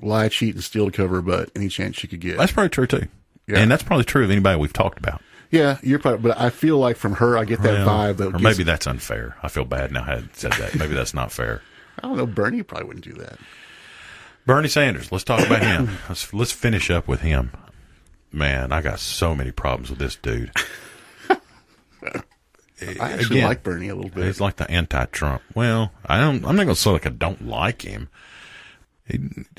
lie, cheat, and steal to cover her butt any chance she could get. That's probably true, too. Yeah. And that's probably true of anybody we've talked about. Yeah, you're probably, but I feel like from her, I get that vibe. Or maybe that's unfair. I feel bad now I had said that. Maybe that's not fair. I don't know. Bernie probably wouldn't do that. Bernie Sanders. Let's talk about him. Let's finish up with him. Man, I got so many problems with this dude. I actually like Bernie a little bit. He's like the anti-Trump. Well, I'm not going to say like I don't like him.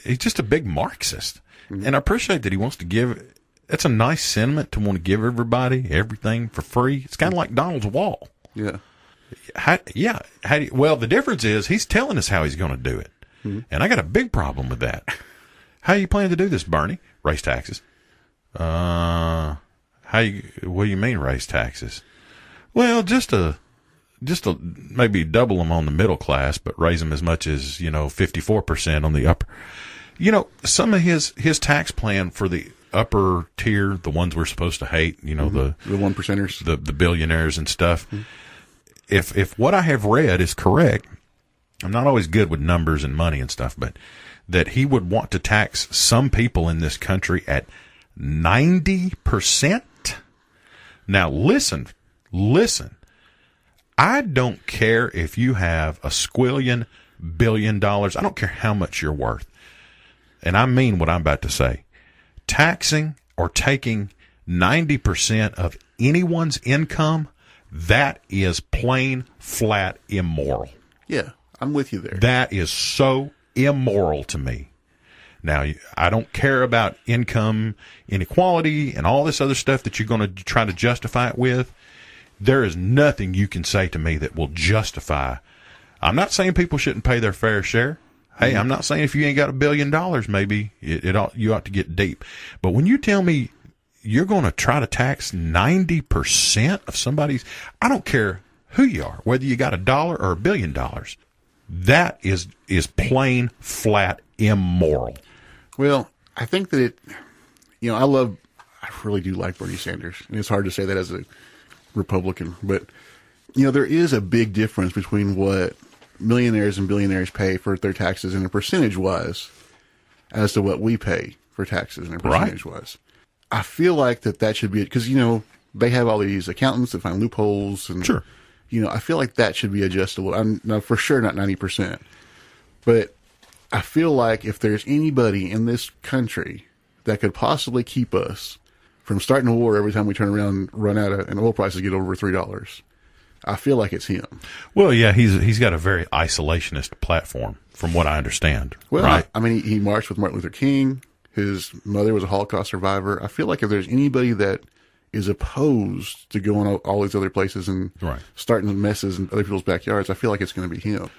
He's just a big Marxist. And I appreciate that he wants to give. That's a nice sentiment to want to give everybody everything for free. It's kind of like Donald's wall. Yeah. Well, the difference is he's telling us how he's going to do it. And I got a big problem with that. How you plan to do this, Bernie? Raise taxes. What do you mean raise taxes? Well, just maybe double them on the middle class, but raise them as much as, 54% on the upper. Some of his tax plan for the upper tier, the ones we're supposed to hate, the 1%ers, the billionaires and stuff. If what I have read is correct, I'm not always good with numbers and money and stuff, but that he would want to tax some people in this country at 90%. Now listen, listen, I don't care if you have a squillion billion dollars. I don't care how much you're worth. And I mean what I'm about to say. Taxing or taking 90% of anyone's income, that is plain, flat immoral. Yeah, I'm with you there. That is so immoral to me. Now, I don't care about income inequality and all this other stuff that you're going to try to justify it with. There is nothing you can say to me that will justify. I'm not saying people shouldn't pay their fair share. Hey, I'm not saying if you ain't got $1 billion, maybe you ought to get deep. But when you tell me you're going to try to tax 90% of somebody's, I don't care who you are, whether you got $1 or $1 billion. That is plain, flat immoral. Well, I think that I really do like Bernie Sanders. And it's hard to say that as a Republican, but there is a big difference between what millionaires and billionaires pay for their taxes in a percentage wise as to what we pay for taxes in a percentage wise. I feel like that should be it because, they have all these accountants that find loopholes and, sure. I feel like that should be adjustable. I'm for sure not 90%, but I feel like if there's anybody in this country that could possibly keep us from starting a war every time we turn around and run out of, and oil prices get over $3, I feel like it's him. Well, yeah, he's got a very isolationist platform, from what I understand. Well, right? I mean, he marched with Martin Luther King. His mother was a Holocaust survivor. I feel like if there's anybody that is opposed to going all these other places and starting messes in other people's backyards, I feel like it's going to be him.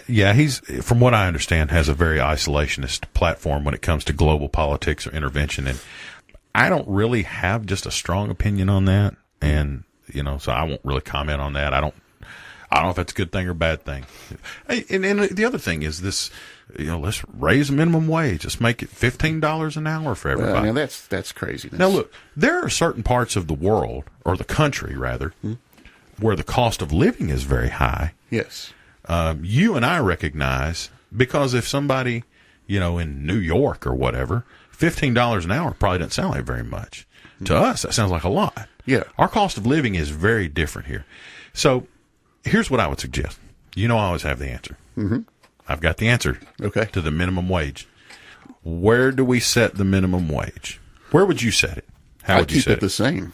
Yeah, he's, from what I understand, has a very isolationist platform when it comes to global politics or intervention. And I don't really have just a strong opinion on that. And, so I won't really comment on that. I don't know if that's a good thing or bad thing. And the other thing is this, let's raise the minimum wage. Let's make it $15 an hour for everybody. Well, now that's craziness. Now look, there are certain parts of the world, or the country rather, where the cost of living is very high. Yes. You and I recognize, because if somebody, in New York or whatever, $15 an hour probably doesn't sound like very much. To us, that sounds like a lot. Yeah. Our cost of living is very different here. So here's what I would suggest. I always have the answer. Mm-hmm. I've got the answer to the minimum wage. Where do we set the minimum wage? Where would you set it? How would you set it? Keep it the same.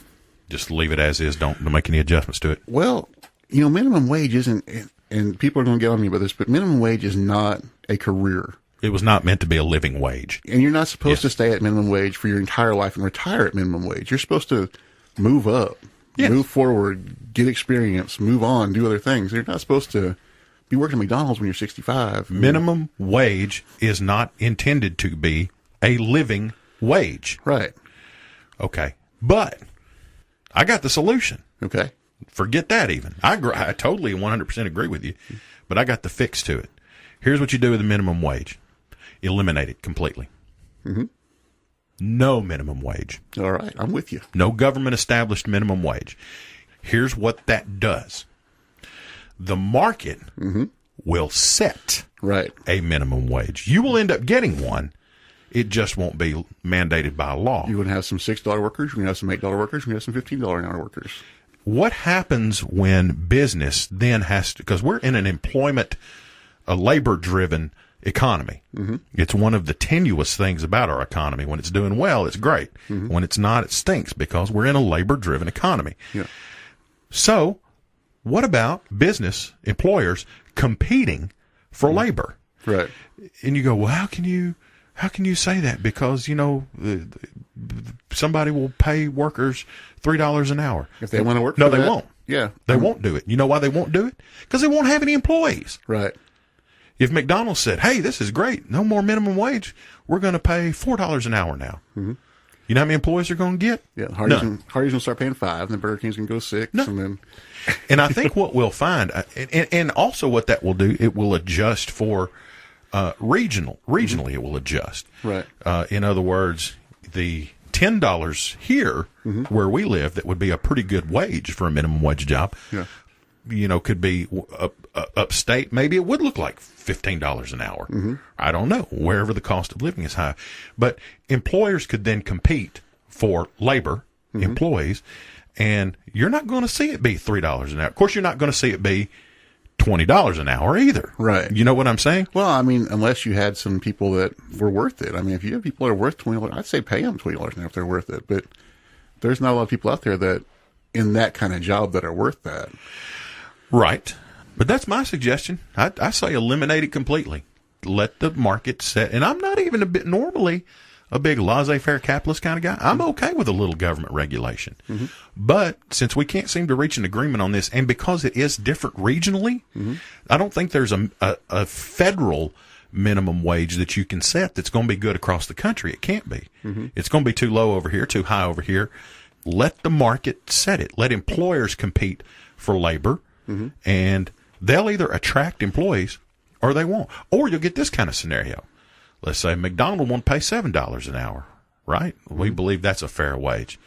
Just leave it as is. Don't make any adjustments to it. Well, minimum wage isn't, and people are going to get on me about this, but minimum wage is not a career. It was not meant to be a living wage. And you're not supposed to stay at minimum wage for your entire life and retire at minimum wage. You're supposed to move up, move forward, get experience, move on, do other things. You're not supposed to be working at McDonald's when you're 65. Minimum wage is not intended to be a living wage. Right. Okay. But I got the solution. Okay. Forget that even. I totally 100% agree with you, but I got the fix to it. Here's what you do with the minimum wage. Eliminate it completely. Mm-hmm. No minimum wage. All right. I'm with you. No government established minimum wage. Here's what that does. The market will set a minimum wage. You will end up getting one. It just won't be mandated by law. You're going to have some $6 workers. You're going to have some $8 workers. You're going to have some $15 an hour workers. What happens when business then has to, because we're in a labor-driven economy. Mm-hmm. It's one of the tenuous things about our economy. When it's doing well, it's great. Mm-hmm. When it's not, it stinks because we're in a labor-driven economy. Yeah. So what about business employers competing for labor? Right. And you go, well, how can you say that? Because, somebody will pay workers $3 an hour. If they want to work No, for they that, won't. Yeah. They won't do it. You know why they won't do it? Because they won't have any employees. Right. If McDonald's said, hey, this is great, no more minimum wage, we're going to pay $4 an hour now. Mm-hmm. You know how many employees they're going to get? Yeah, Hardee's going to start paying $5, and then Burger King's going to go $6. No. And then... And I think what we'll find, and also what that will do, it will adjust for regionally, it will adjust. Right. In other words, the $10 here where we live, that would be a pretty good wage for a minimum wage job. Yeah. Could be upstate. Maybe it would look like $15 an hour. Mm-hmm. I don't know, wherever the cost of living is high. But employers could then compete for labor, employees, And you're not going to see it be $3 an hour. Of course, you're not going to see it be $20 an hour either. Right. You know what I'm saying? Well, I mean, unless you had some people that were worth it. I mean, if you have people that are worth $20, I'd say pay them $20 an hour if they're worth it. But there's not a lot of people out there that in that kind of job that are worth that. Right. But that's my suggestion. I say eliminate it completely. Let the market set. And I'm not even normally a big laissez-faire capitalist kind of guy. I'm okay with a little government regulation. Mm-hmm. But since we can't seem to reach an agreement on this, and because it is different regionally, I don't think there's a federal minimum wage that you can set that's going to be good across the country. It can't be. It's going to be too low over here, too high over here. Let the market set it. Let employers compete for labor, and they'll either attract employees or they won't. Or you'll get this kind of scenario. Let's say McDonald's won't pay $7 an hour, right? We believe that's a fair wage.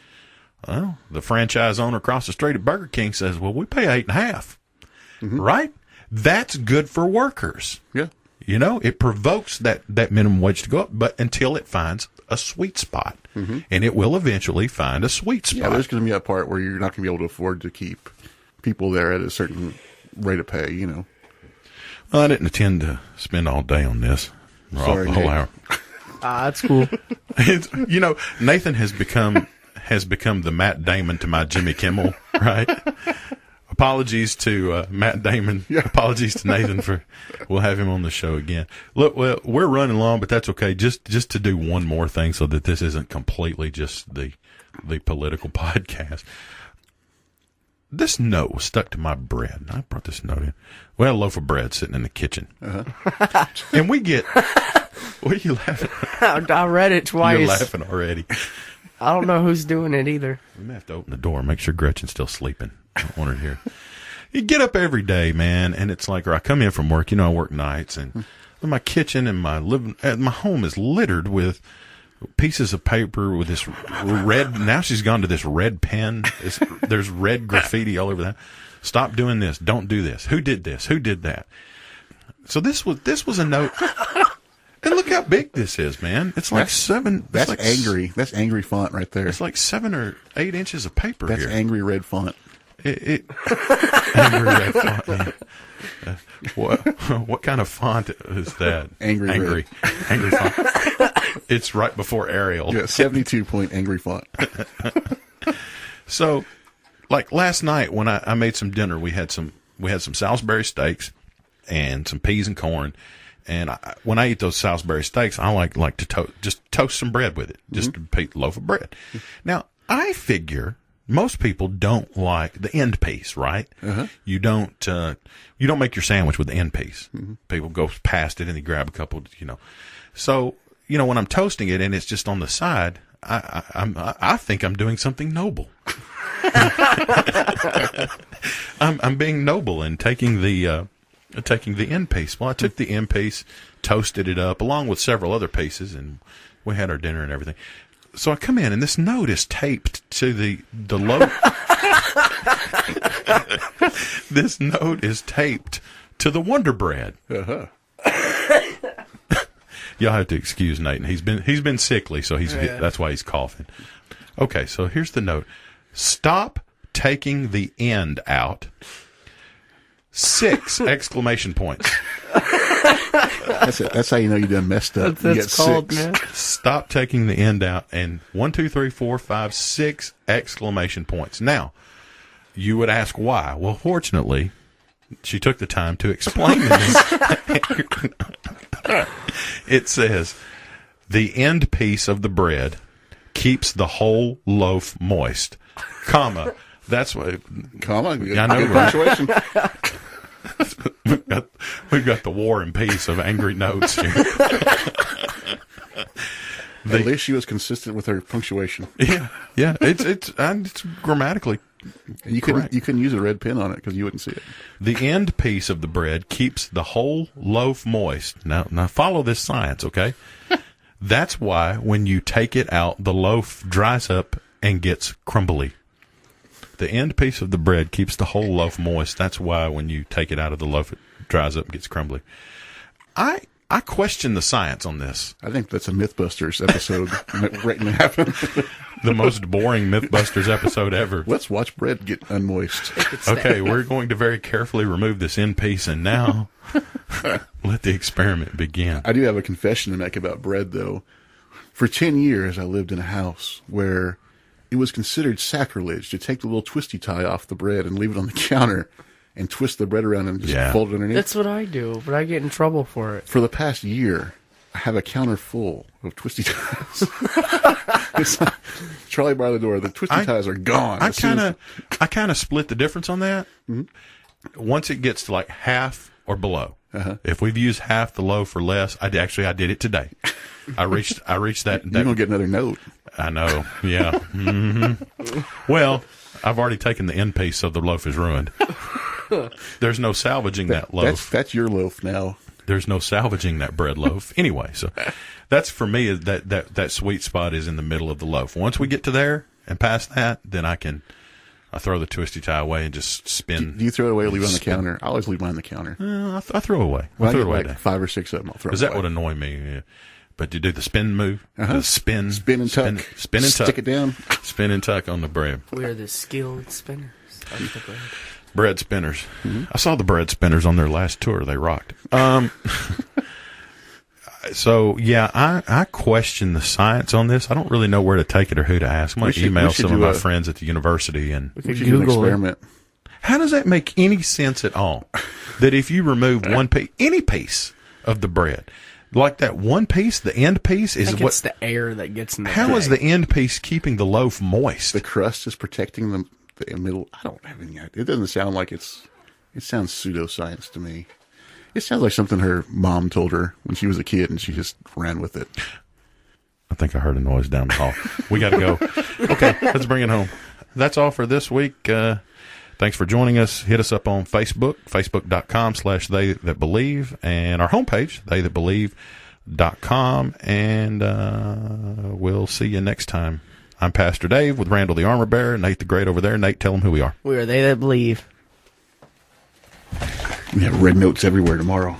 Well, the franchise owner across the street at Burger King says, well, we pay $8.50, right? That's good for workers. Yeah. You know, it provokes that minimum wage to go up, but until it finds a sweet spot. And it will eventually find a sweet spot. Yeah, there's going to be a part where you're not going to be able to afford to keep people there at a certain rate of pay, you know. Well, I didn't intend to spend all day on this. Sorry, the whole Nate. hour. That's cool. You know, Nathan has become the Matt Damon to my Jimmy Kimmel, right? Apologies to Matt Damon. Yeah. Apologies to Nathan we'll have him on the show again. Look, well, we're running long, but that's okay. Just to do one more thing so that this isn't completely just the political podcast. This note was stuck to my bread. I brought this note in. We had a loaf of bread sitting in the kitchen. And we get, what are you laughing at? I read it twice. You're laughing already. I don't know who's doing it either. We may have to open the door and make sure Gretchen's still sleeping. I don't want her here. You get up every day, man, and it's like, or I come in from work, you know, I work nights, and my kitchen and my home is littered with pieces of paper with this red. Now she's gone to this red pen. There's red graffiti all over that. Stop doing this. Don't do this. Who did this? Who did that? So this was a note. And look how big this is, man. It's like seven. That's like angry. That's angry font right there. It's like 7 or 8 inches of paper That's here. angry red font. Angry red font. Yeah. What kind of font is that? Angry font. It's right before Arial. Yeah, 72-point angry font. So, like last night when I made some dinner, we had some Salisbury steaks and some peas and corn. And when I eat those Salisbury steaks, I like to just toast some bread with it, just a loaf of bread. Now, I figure most people don't like the end piece, right? You don't make your sandwich with the end piece. People go past it and they grab a couple, you know. So, you know, when I'm toasting it and it's just on the side, I think I'm doing something noble. I'm being noble and taking the end piece. Well, I took the end piece, toasted it up along with several other pieces, and we had our dinner and everything. So I come in, and this note is taped to the loaf. This note is taped to the Wonder Bread. Y'all have to excuse Nathan. He's been sickly, so that's why he's coughing. Okay, so here's the note. Stop taking the end out. 6 exclamation points. That's it. That's how you know you done messed up. That's called, 6. man. Stop taking the end out. And 1, 2, 3, 4, 5, 6 exclamation points. Now, you would ask why. Well, fortunately, she took the time to explain this. It says, the end piece of the bread keeps the whole loaf moist, comma. That's what. Comma. I know, right? We've got the War and Peace of angry notes here. At least she was consistent with her punctuation. Yeah. It's grammatically. You couldn't use a red pen on it because you wouldn't see it. The end piece of the bread keeps the whole loaf moist. Now follow this science, okay? That's why when you take it out, the loaf dries up and gets crumbly. The end piece of the bread keeps the whole loaf moist. That's why when you take it out of the loaf, it dries up and gets crumbly. I I question the science on this. I think that's a Mythbusters episode waiting to happen. The most boring Mythbusters episode ever. Let's watch bread get unmoist. Okay, we're going to very carefully remove this end piece, and now let the experiment begin. I do have a confession to make about bread, though. For 10 years, I lived in a house where it was considered sacrilege to take the little twisty tie off the bread and leave it on the counter and twist the bread around and just fold it underneath. That's what I do, but I get in trouble for it. For the past year, I have a counter full of twisty ties. It's like Charlie by the door. The twisty ties are gone. I kind of split the difference on that. Mm-hmm. Once it gets to like half or below, if we've used half the loaf or less, I did it today. I reached that. You're gonna get another note. I know. Yeah. Mm-hmm. Well, I've already taken the end piece, so the loaf is ruined. There's no salvaging that loaf. That's your loaf now. There's no salvaging that bread loaf anyway. So that's for me. That sweet spot is in the middle of the loaf. Once we get to there and past that, then I throw the twisty tie away and just spin. Do you throw it away or leave it on the counter? I always leave mine on the counter. I throw it away. Well, I throw away like 5 or 6 of them. I'll throw. Because that would annoy me. Yeah. But you do the spin move, the spin and tuck, spin and tuck, stick it down, spin and tuck on the bread. We are the skilled spinners of the bread. Bread spinners. Mm-hmm. I saw the bread spinners on their last tour. They rocked. So yeah, I question the science on this. I don't really know where to take it or who to ask. I'm going to email some of my friends at the university and we should do an experiment. How does that make any sense at all? That if you remove any piece of the bread. Like that one piece, the end piece is it's the air that gets in the How bread. is the end piece keeping the loaf moist? The crust is protecting the middle. I don't have any idea. It doesn't sound like it sounds pseudoscience to me. It sounds like something her mom told her when she was a kid and she just ran with it. I think I heard a noise down the hall. We got to go. Okay, let's bring it home. That's all for this week. Thanks for joining us. Hit us up on Facebook, facebook.com/TheyThatBelieve, and our homepage, TheyThatBelieve.com, and we'll see you next time. I'm Pastor Dave with Randall the Armor Bearer, Nate the Great over there. Nate, tell them who we are. We are They That Believe. We have red notes everywhere tomorrow.